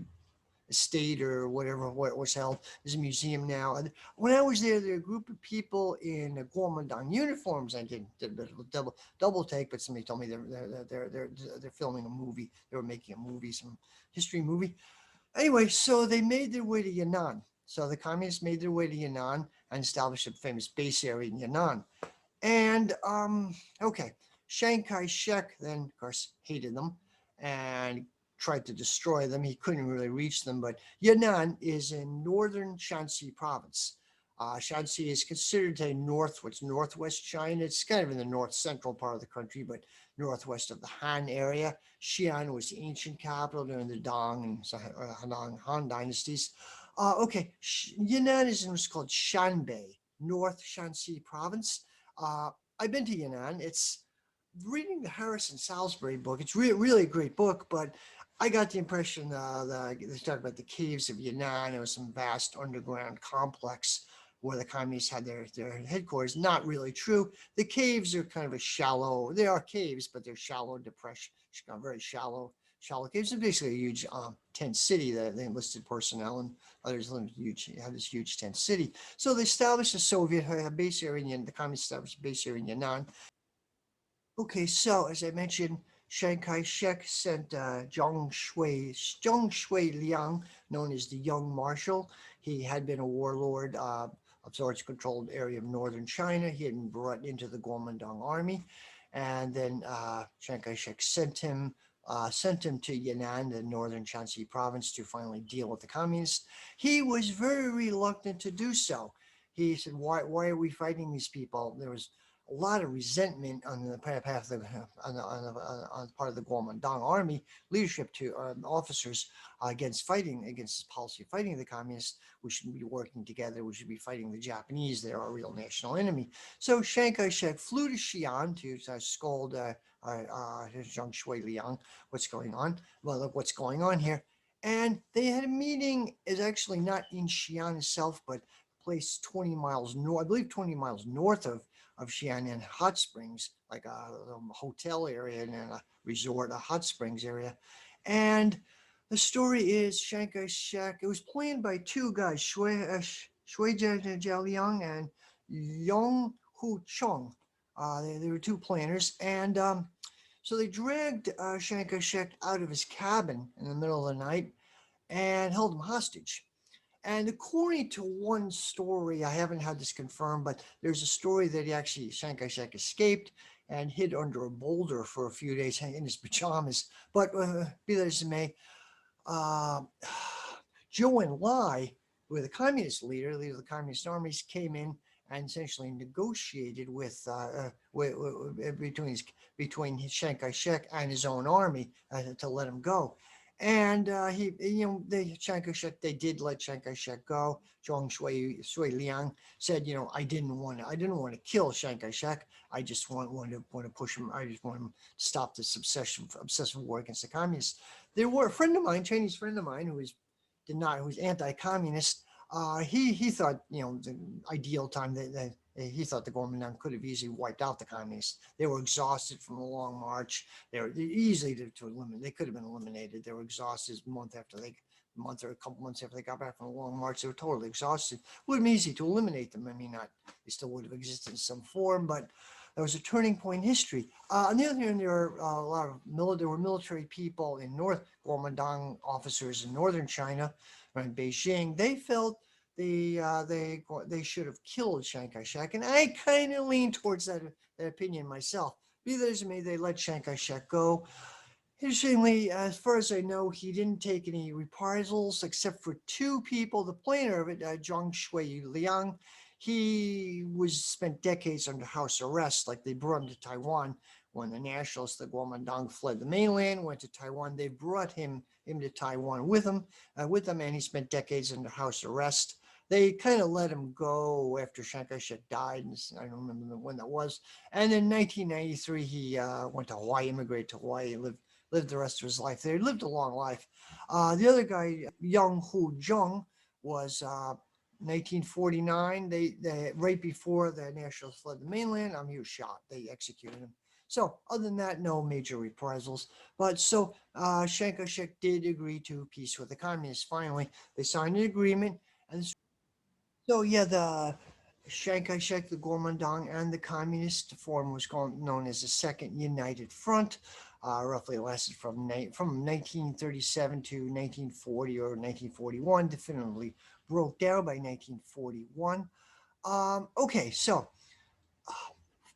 estate or whatever what was held. There's a museum now. And when I was there were a group of people in Guomindang uniforms. I did a bit of a double take, but somebody told me they're filming a movie. They were making a movie, some history movie. Anyway, so they made their way to Yan'an. So the communists made their way to Yan'an and established a famous base area in Yan'an. And okay, Chiang Kai-shek then, of course, hated them and tried to destroy them. He couldn't really reach them, but Yan'an is in northern Shanxi province. Shanxi is considered to what's northwest China. It's kind of in the north central part of the country, but northwest of the Han area. Xi'an was the ancient capital during the Dong and Han dynasties. Okay, Yan'an is in what's called Shanbei, North Shanxi province. Uh, I've been to Yan'an. It's reading the Harrison Salisbury book. It's really a great book, but I got the impression that they talked about the caves of Yan'an. It was some vast underground complex where the communists had their headquarters. Not really true. The caves are kind of a shallow, they are caves, but they're shallow depression, very shallow caves. It's basically a huge tent city that they enlisted personnel and others lived huge, had this huge tent city. So they established a Soviet base area in the communists established a base area in Yan'an. Okay, so as I mentioned, Chiang Kai-shek sent Zhong Shui Liang, known as the Young Marshal. He had been a warlord of sorts, controlled area of northern China. He had been brought into the Kuomintang army, and then Chiang Kai-shek sent him to Yan'an, the northern Shanxi province, to finally deal with the communists. He was very reluctant to do so. He said, "Why are we fighting these people?" There was a lot of resentment on the part of the on the part of the Kuomintang army leadership to officers against this policy of fighting the communists. We shouldn't be working together. We should be fighting the Japanese. They're our real national enemy. So Chiang Kai-shek flew to Xi'an to scold Zhang Shui Liang, what's going on? Well, look what's going on here. And they had a meeting, is actually not in Xi'an itself, but a place 20 miles north, I believe 20 miles north of Xi'an hot springs, like a hotel area and a resort, a hot springs area. And the story is Chiang Kai-shek, it was planned by two guys, Shui Jialiang and Yong Hu Chong. They were two planners. And so they dragged Chiang Kai-shek out of his cabin in the middle of the night and held him hostage. And according to one story, I haven't had this confirmed, but there's a story that Chiang Kai-shek escaped and hid under a boulder for a few days in his pajamas. But be that as it may, uh, Zhou Enlai, who was the communist leader of the communist armies, came in and essentially negotiated between Chiang Kai-shek and his own army to let him go. And Chiang Kai-shek, they did let Chiang Kai-shek go. Shui Liang said, I didn't want to kill Chiang Kai-shek. I just want to push him. I just want him to stop this obsessive war against the communists. There were a friend of mine, Chinese friend of mine, who was anti-communist. He thought, the ideal time that he thought the Kuomintang could have easily wiped out the communists. They were exhausted from a long march. They were easily to eliminate. They could have been eliminated. They were exhausted a month or a couple months after they got back from a long march. They were totally exhausted. It would have been easy to eliminate them. I mean, they still would have existed in some form, but that was a turning point in history. On the other hand, there are there were military people in North Kuomintang, officers in northern China, around Beijing. They felt they should have killed Chiang Kai-shek, and I kind of lean towards that opinion myself. Be that as it may, they let Chiang Kai-shek go. Interestingly, as far as I know, he didn't take any reprisals except for two people. The planner of it, Zhong Shui Liang, he spent decades under house arrest. Like, they brought him to Taiwan when the nationalists, the Kuomintang, fled the mainland, went to Taiwan. They brought him to Taiwan with them, and he spent decades under house arrest. They kind of let him go after Chiang Kai-shek died, and I don't remember when that was. And in 1993, he went to Hawaii, immigrated to Hawaii, lived the rest of his life there. He lived a long life. The other guy, Young Hu Jung, was 1949. They right before the nationalists fled the mainland, he was shot. They executed him. So other than that, no major reprisals. But so Chiang Kai-shek did agree to peace with the communists. Finally, they signed an agreement, and so yeah, the Chiang Kai-shek, the Kuomintang, and the communist form was known as the Second United Front. Roughly lasted from 1937 to 1940 or 1941. Definitively broke down by 1941. Okay, so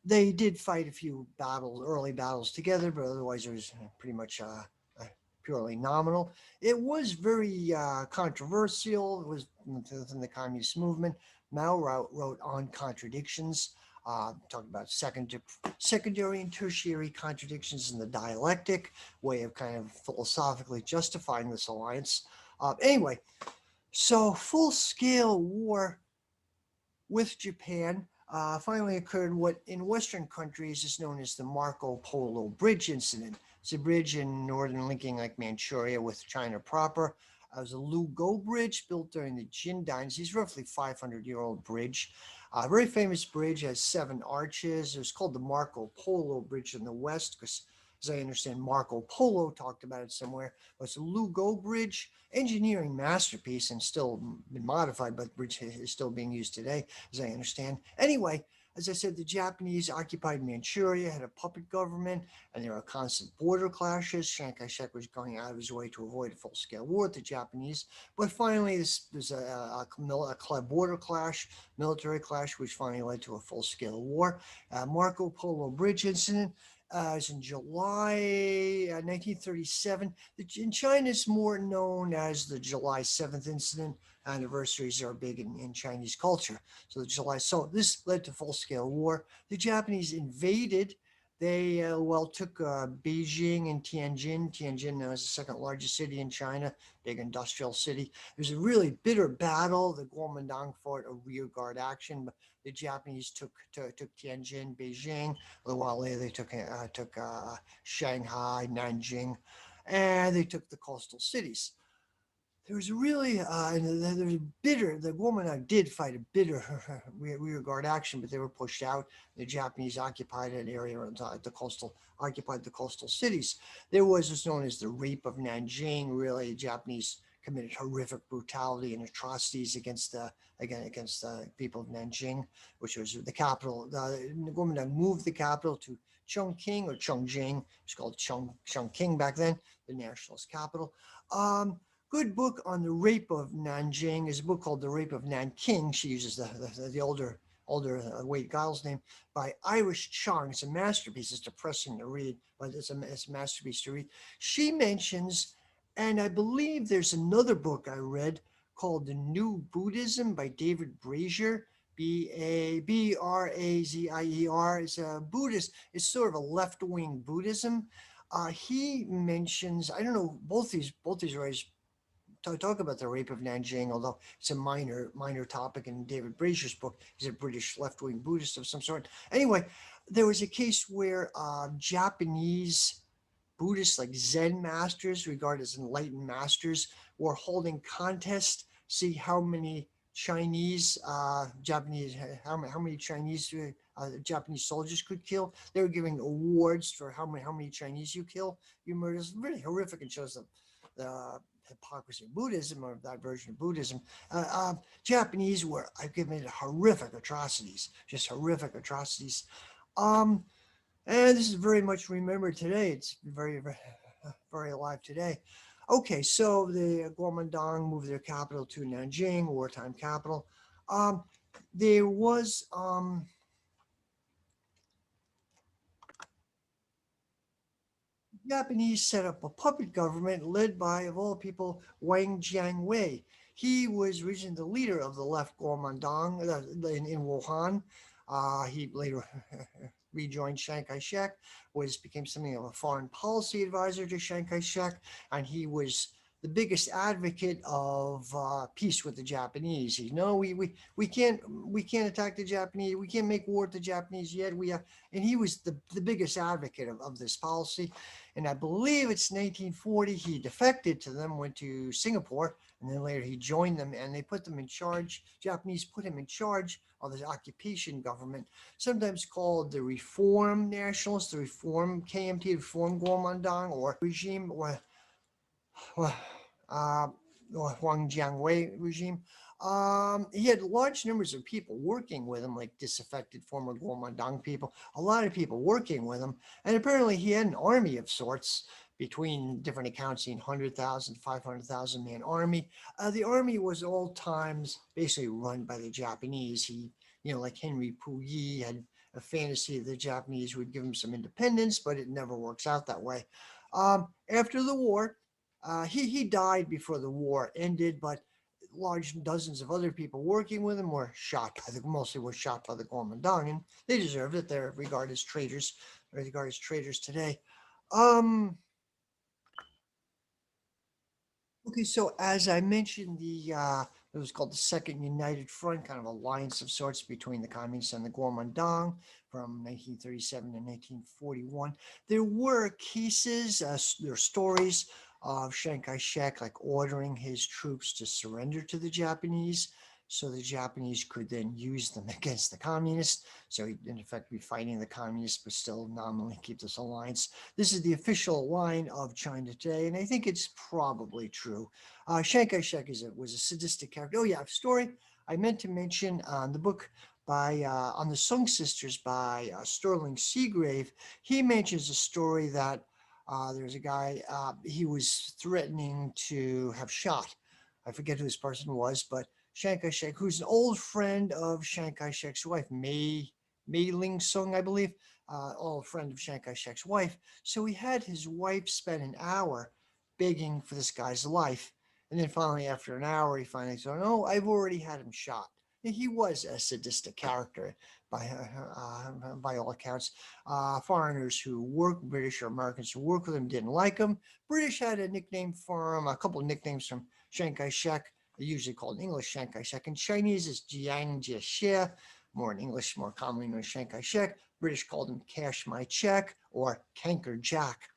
they did fight a few early battles together, but otherwise it was pretty much purely nominal. It was very controversial. It was within the communist movement. Mao wrote on contradictions, talking about secondary and tertiary contradictions in the dialectic, way of kind of philosophically justifying this alliance. Anyway, so full-scale war with Japan finally occurred what in Western countries is known as the Marco Polo Bridge incident. It's a bridge in northern linking like Manchuria with China proper. It was a Lugo Bridge built during the Jin Dynasty. It's roughly 500-year-old bridge. A very famous bridge, has 7 arches. It was called the Marco Polo Bridge in the West because, as I understand, Marco Polo talked about it somewhere. But it's a Lugo Bridge, engineering masterpiece, and still been modified, but the bridge is still being used today, as I understand. Anyway, as I said, the Japanese occupied Manchuria, had a puppet government, and there were constant border clashes. Chiang Kai-shek was going out of his way to avoid a full-scale war with the Japanese, but finally there's a border clash, military clash, which finally led to a full-scale war. Marco Polo Bridge incident is in July 1937. In China, it's more known as the July 7th incident. Anniversaries are big in Chinese culture. So this led to full-scale war. The Japanese invaded. They took Beijing and Tianjin. Tianjin now is the second largest city in China, big industrial city. It was a really bitter battle. The Kuomintang fought a rearguard action. But the Japanese took Tianjin, Beijing. A little while later, they took Shanghai, Nanjing, and they took the coastal cities. There was really, there's bitter, the Kuomintang did fight a bitter rearguard action, but they were pushed out. The Japanese occupied an area around occupied the coastal cities. There was what's known as the Rape of Nanjing. Really, the Japanese committed horrific brutality and atrocities against the people of Nanjing, which was the capital. The Kuomintang moved the capital to Chongqing or Chongqing. It's called Chongqing back then, the nationalist capital. Good book on the rape of Nanjing is a book called The Rape of Nanking. She uses the older Wade Giles name, by Iris Chong. It's a masterpiece. It's depressing to read, but it's a masterpiece to read. She mentions, and I believe there's another book I read called The New Buddhism by David Brazier. Brazier. It's a Buddhist. It's sort of a left-wing Buddhism. He mentions, I don't know, both these writers talk about the rape of Nanjing, although it's a minor topic in David Brazier's book. He's a British left-wing Buddhist of some sort. Anyway, there was a case where Japanese Buddhists, like Zen masters, regarded as enlightened masters, were holding contests, see how many Japanese, how many Chinese Japanese soldiers could kill. They were giving awards for how many Chinese you kill, you murder. It's really horrific and shows the hypocrisy of Buddhism, or that version of Buddhism. Japanese were committed horrific atrocities, just horrific atrocities. And this is very much remembered today. It's very alive today. Okay, so the Kuomintang moved their capital to Nanjing, wartime capital. There was Japanese set up a puppet government led by, of all people, Wang Jiangwei. He was originally the leader of the left Kuomintang in Wuhan. He later rejoined Chiang Kai-shek, became something of a foreign policy advisor to Chiang Kai-shek, and he was the biggest advocate of peace with the Japanese. We can't attack the Japanese. We can't make war with the Japanese yet. And he was the biggest advocate of this policy. And I believe it's 1940 he defected to them, went to Singapore, and then later he joined them, and they put them in charge. Japanese put him in charge of the occupation government, sometimes called the Reform Nationalists, the Reform KMT, the Reform Kuomintang, or regime, or Huang Jiangwei regime. He had large numbers of people working with him, like disaffected former Kuomintang people, a lot of people working with him. And apparently he had an army of sorts. Between different accounts, 100,000, 500,000 man army. The army was all times basically run by the Japanese. He, like Henry Puyi, had a fantasy the Japanese would give him some independence, but it never works out that way. After the war, he died before the war ended, but large dozens of other people working with him were shot mostly were shot by the Kuomintang, and they deserved it. They're regarded as traitors today. Okay, so as I mentioned, it was called the Second United Front, kind of alliance of sorts between the communists and the Kuomintang from 1937 to 1941. There were cases, there are stories of Chiang Kai-shek, like ordering his troops to surrender to the Japanese, so the Japanese could then use them against the communists. So he'd in effect be fighting the communists, but still nominally keep this alliance. This is the official line of China today, and I think it's probably true. Chiang Kai-shek was a sadistic character. Oh yeah, story I meant to mention the book by on the Sung Sisters by Sterling Seagrave. He mentions a story that there's a guy, he was threatening to have shot. I forget who this person was, but Chiang Kai-shek, who's an old friend of Chiang Kai-shek's wife, Mei Ling Sung, I believe, old friend of Chiang Kai-shek's wife. So he had his wife spend an hour begging for this guy's life. And then finally, after an hour, he finally said, "No, I've already had him shot." He was a sadistic character by all accounts. Foreigners who worked, British or Americans who worked with him, didn't like him. British had a nickname for him, a couple of nicknames from Chiang Kai-shek, usually called in English Chiang Kai-shek. In Chinese, it's Jiang Jie, more in English, more commonly known as Chiang Kai-shek. British called him Cash My Check or Canker Jack,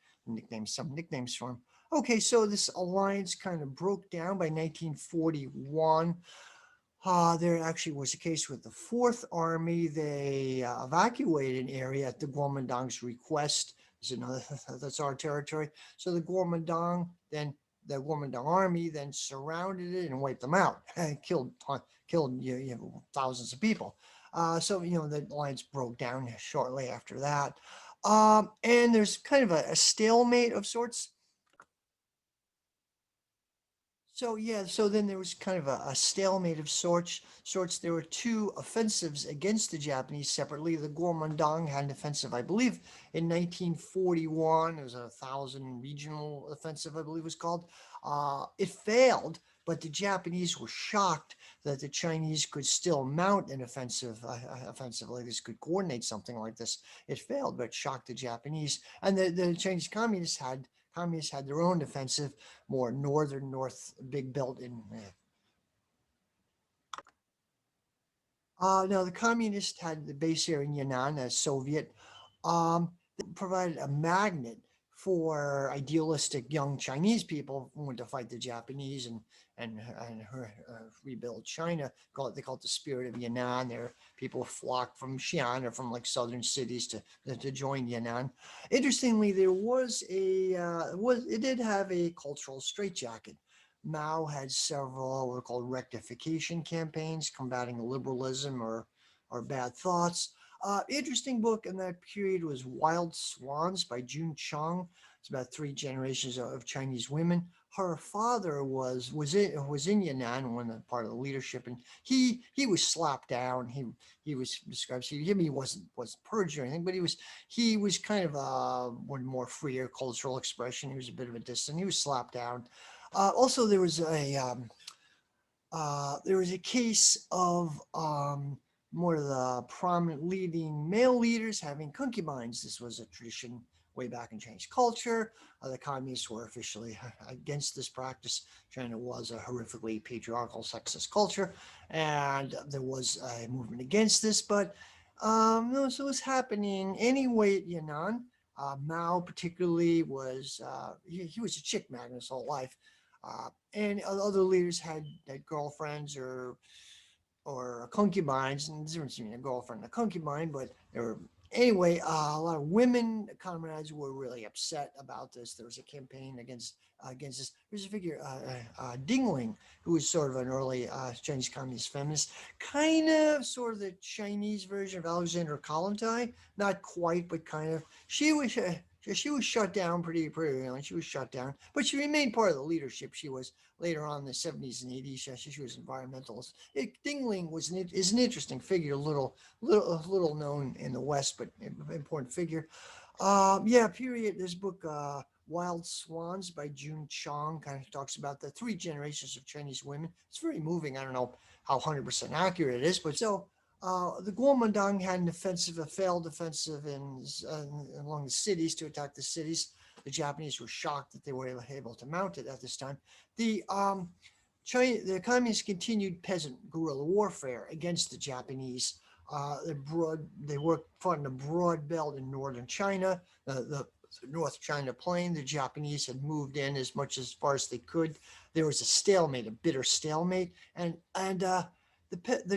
some nicknames for him. Okay, so this alliance kind of broke down by 1941. There actually was a case with the Fourth Army. They evacuated an area at the Kuomintang's request. That's our territory. So the Kuomintang army then surrounded it and wiped them out, killed thousands of people. So the alliance broke down shortly after that. And there's kind of a stalemate of sorts. So yeah, so then there was kind of a stalemate of sorts. There were two offensives against the Japanese separately. The Kuomintang had an offensive, I believe, in 1941. It was a thousand regional offensive, I believe, it was called. It failed, but the Japanese were shocked that the Chinese could still mount an offensive like this, could coordinate something like this. It failed, but it shocked the Japanese, and the Chinese communists had their own offensive, more northern North Big Belt in. No, the communists had the base here in Yan'an, as Soviet. Provided a magnet for idealistic young Chinese people who went to fight the Japanese and rebuild China. They call it the spirit of Yan'an. There, people flocked from Xi'an or from like southern cities to join Yan'an. Interestingly, it did have a cultural straitjacket. Mao had several what are called rectification campaigns combating liberalism or bad thoughts. Interesting book in that period was Wild Swans by June Chong. It's about three generations of Chinese women. Her father was in Yan'an, one part of the leadership, and he was slapped down. He was described. He wasn't purged or anything, but he was kind of one more freer cultural expression. He was a bit of a dissident. He was slapped down. Also, there was a case of more of the prominent leading male leaders having concubines. This was a tradition way back in Chinese culture. The communists were officially against this practice. China was a horrifically patriarchal, sexist culture, and there was a movement against this. But no, so it was happening anyway at Yan'an. Mao particularly he was a chick magnet his whole life. And other leaders had girlfriends or concubines, and there's difference between a girlfriend and a concubine, but there were anyway. A lot of women comrades were really upset about this. There was a campaign against this. There's a figure, Dingling, who was sort of an early Chinese communist feminist, kind of sort of the Chinese version of Alexandra Kollontai, not quite, but kind of. She was shut down pretty early. She was shut down, but she remained part of the leadership. She was later on in the 70s and 80s. She was environmentalist. Dingling is an interesting figure, little known in the West, but important figure. Yeah, period. This book, Wild Swans by June Chong, kind of talks about the three generations of Chinese women. It's very moving. I don't know how 100% accurate it is, but so the Kuomintang had a failed offensive along the cities to attack the cities. The Japanese were shocked that they were able to mount it at this time. The communists continued peasant guerrilla warfare against the Japanese. Fought in a broad belt in northern China. The the North China Plain. The Japanese had moved in as far as they could. There was a stalemate, a bitter stalemate, and the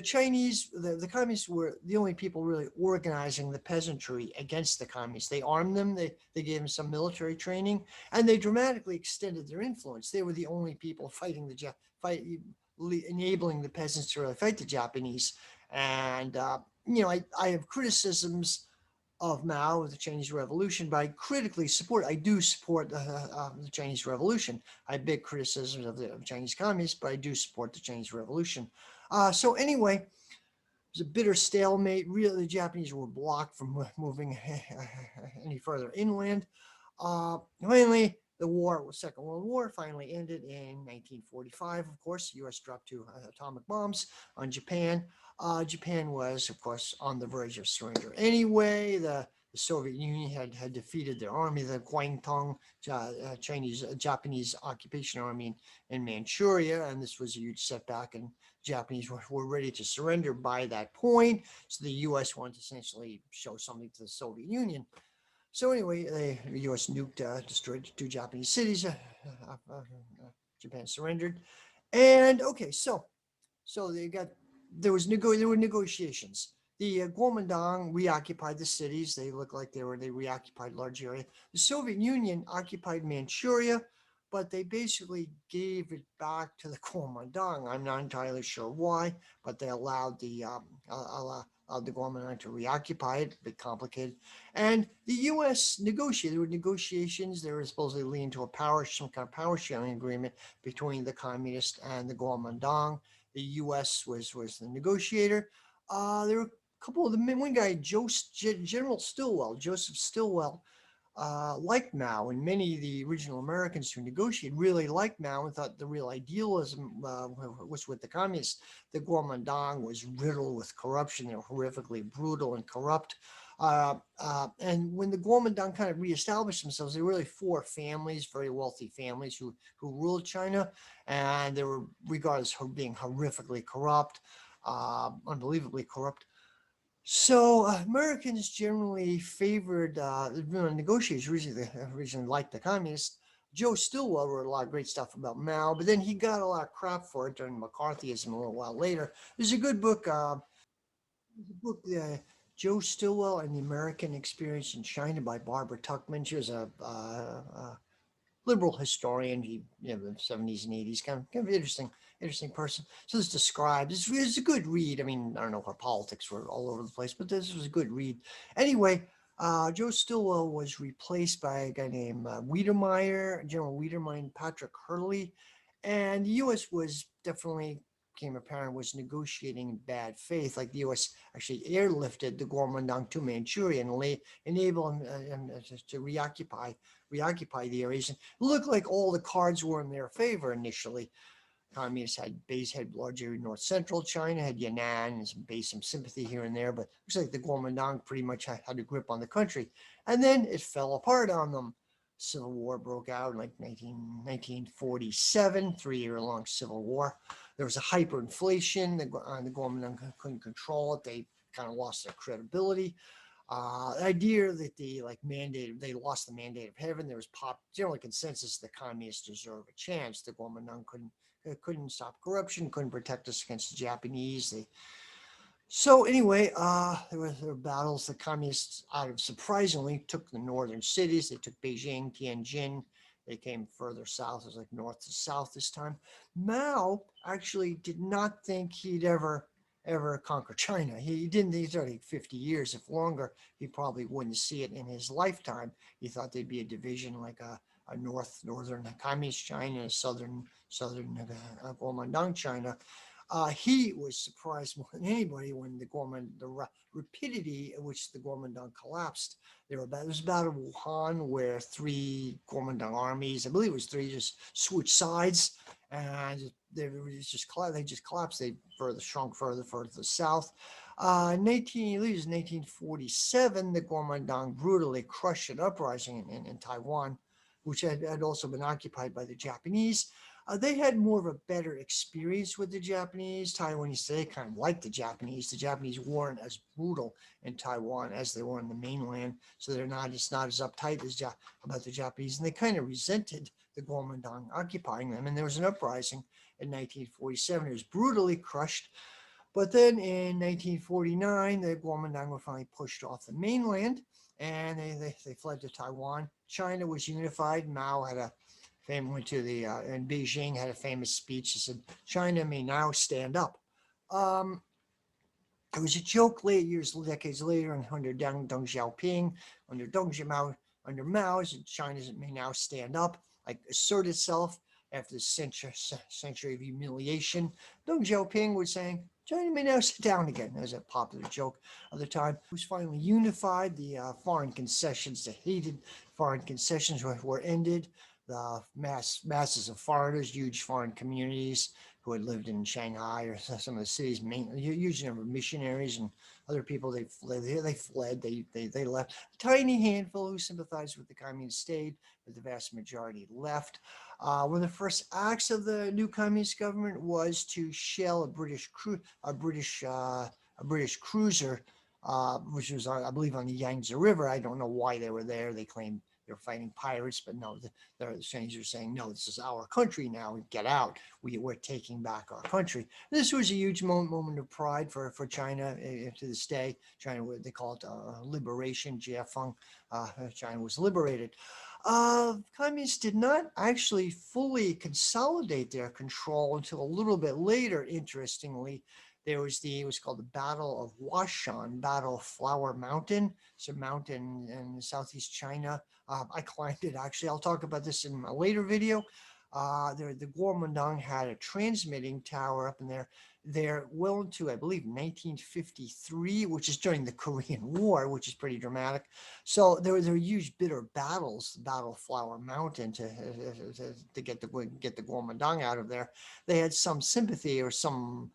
Chinese, the communists were the only people really organizing the peasantry against the communists. They armed them, they gave them some military training, and they dramatically extended their influence. They were the only people fighting enabling the peasants to really fight the Japanese. And I have criticisms of Mao, of the Chinese Revolution, but I do support the Chinese Revolution. I have big criticisms of the Chinese Communists, but I do support the Chinese Revolution. So anyway, it was a bitter stalemate. Really, the Japanese were blocked from moving any further inland. Finally, the Second World War finally ended in 1945. Of course, the U.S. dropped two atomic bombs on Japan. Japan was, of course, on the verge of surrender. Anyway, the Soviet Union had defeated their army, the Guangdong Japanese occupation army in Manchuria, and this was a huge setback, and Japanese were ready to surrender by that point. So the U.S. wanted to essentially show something to the Soviet Union. So anyway, the U.S. nuked, destroyed two Japanese cities. Japan surrendered, and okay, so there were negotiations. The Kuomintang reoccupied the cities. They looked like they reoccupied large area. The Soviet Union occupied Manchuria, but they basically gave it back to the Kuomintang. I'm not entirely sure why, but they allowed the Kuomintang to reoccupy it. A bit complicated. And the U.S. negotiated. There were negotiations. They were supposedly leading to some kind of power sharing agreement between the communists and the Kuomintang. The U.S. was the negotiator. There were a couple of them. One guy, General Stilwell, Joseph Stilwell, liked Mao, and many of the original Americans who negotiated really liked Mao and thought the real idealism was with the communists. The Kuomintang was riddled with corruption. They were horrifically brutal and corrupt. And when the Kuomintang kind of reestablished themselves, they were really four families, very wealthy families who ruled China, and they were regarded as being horrifically corrupt, unbelievably corrupt. So Americans generally favored negotiators. Originally liked the communists. Joe Stilwell wrote a lot of great stuff about Mao, but then he got a lot of crap for it during McCarthyism a little while later. There's a good book. Joe Stilwell and the American Experience in China by Barbara Tuchman. She was a liberal historian. He, the 70s and 80s, kind of interesting person. So this describes, it's a good read. I mean, I don't know if our politics were all over the place, but this was a good read. Anyway, Joe Stilwell was replaced by a guy named General Wiedermeyer, Patrick Hurley, and the U.S. was definitely became apparent was negotiating in bad faith. Like the U.S. actually airlifted the Kuomintang to Manchuria and enabled them to reoccupy the areas. And it looked like all the cards were in their favor initially. Communists had large area north central China, had Yan'an and some sympathy here and there, but it looks like the Kuomintang pretty much had a grip on the country. And then it fell apart on them. Civil War broke out in like 1947, 3-year-long civil war. There was a hyperinflation. The Kuomintang couldn't control it. They kind of lost their credibility. The idea that they lost the mandate of heaven. There was general consensus the communists deserve a chance. The Kuomintang couldn't stop corruption, couldn't protect us against the Japanese. So anyway, there were battles. The communists, surprisingly, took the northern cities. They took Beijing, Tianjin. They came further south. It was like north to south this time. Mao actually did not think he'd ever conquer China. He didn't. He's already 50 years, if longer. He probably wouldn't see it in his lifetime. He thought there'd be a division like a northern communist China, and a southern Kuomintang China. He was surprised more than anybody when the rapidity at which the Kuomintang collapsed. There was a battle of Wuhan where 3 Kuomintang armies, I believe it was 3, just switched sides, and they just collapsed. They shrunk further to the south. In 1947, the Kuomintang brutally crushed an uprising in Taiwan, which had also been occupied by the Japanese. They had more of a better experience with the Japanese. Taiwanese, they kind of liked the Japanese. The Japanese weren't as brutal in Taiwan as they were in the mainland, so it's not as uptight about the Japanese, and they kind of resented the Kuomintang occupying them. And there was an uprising in 1947. It was brutally crushed. But then in 1949, the Kuomintang were finally pushed off the mainland, and they fled to Taiwan. China was unified. Mao had a went to the in Beijing, had a famous speech. He said, "China may now stand up." Um, it was a joke decades later, and under Deng Xiaoping, under Deng Xiaoping, under Mao, China may now stand up, like assert itself after the century of humiliation. Deng Xiaoping was saying, China may now sit down again. That was a popular joke of the time. It was finally unified. The foreign concessions, the hated foreign concessions were ended. The masses of foreigners, huge foreign communities who had lived in Shanghai or some of the cities, huge number of missionaries and other people. They fled. They left. A tiny handful who sympathized with the communist stayed, but the vast majority left. One of the first acts of the new communist government was to shell a British cruiser, which was, I believe, on the Yangtze River. I don't know why they were there. They claimed they were fighting pirates, but no, the Chinese are saying, no, this is our country now, get out. We're taking back our country. This was a huge moment of pride for China to this day. China, they call it liberation, Jiefeng. China was liberated. Communists did not actually fully consolidate their control until a little bit later, interestingly. It was called the Battle of Huashan, Battle of Flower Mountain. It's a mountain in southeast China. I climbed it, actually. I'll talk about this in a later video. The Kuomintang had a transmitting tower up in there. They're well into, I believe, 1953, which is during the Korean War, which is pretty dramatic. So there were huge bitter battles, the Battle of Flower Mountain, to get the Kuomintang out of there. They had some sympathy or some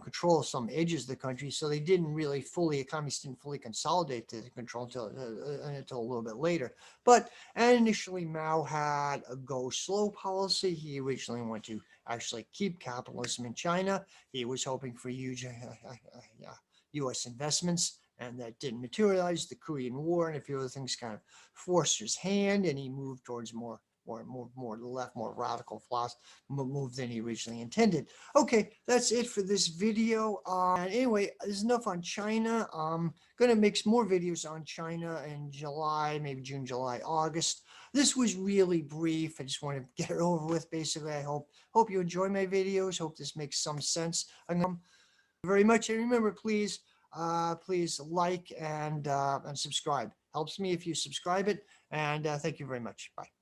control of some edges of the country, so they didn't really communists didn't fully consolidate the control until a little bit later. But initially, Mao had a go slow policy. He originally wanted to actually keep capitalism in China. He was hoping for huge U.S. investments, and that didn't materialize. The Korean War and a few other things kind of forced his hand, and he moved towards more to the left, more radical move than he originally intended. Okay, that's it for this video. And anyway, there's enough on China. I'm going to make some more videos on China in July, maybe June, July, August. This was really brief. I just want to get it over with, basically. I hope you enjoy my videos. Hope this makes some sense. Very much. And remember, please like and subscribe. Helps me if you subscribe it. And thank you very much. Bye.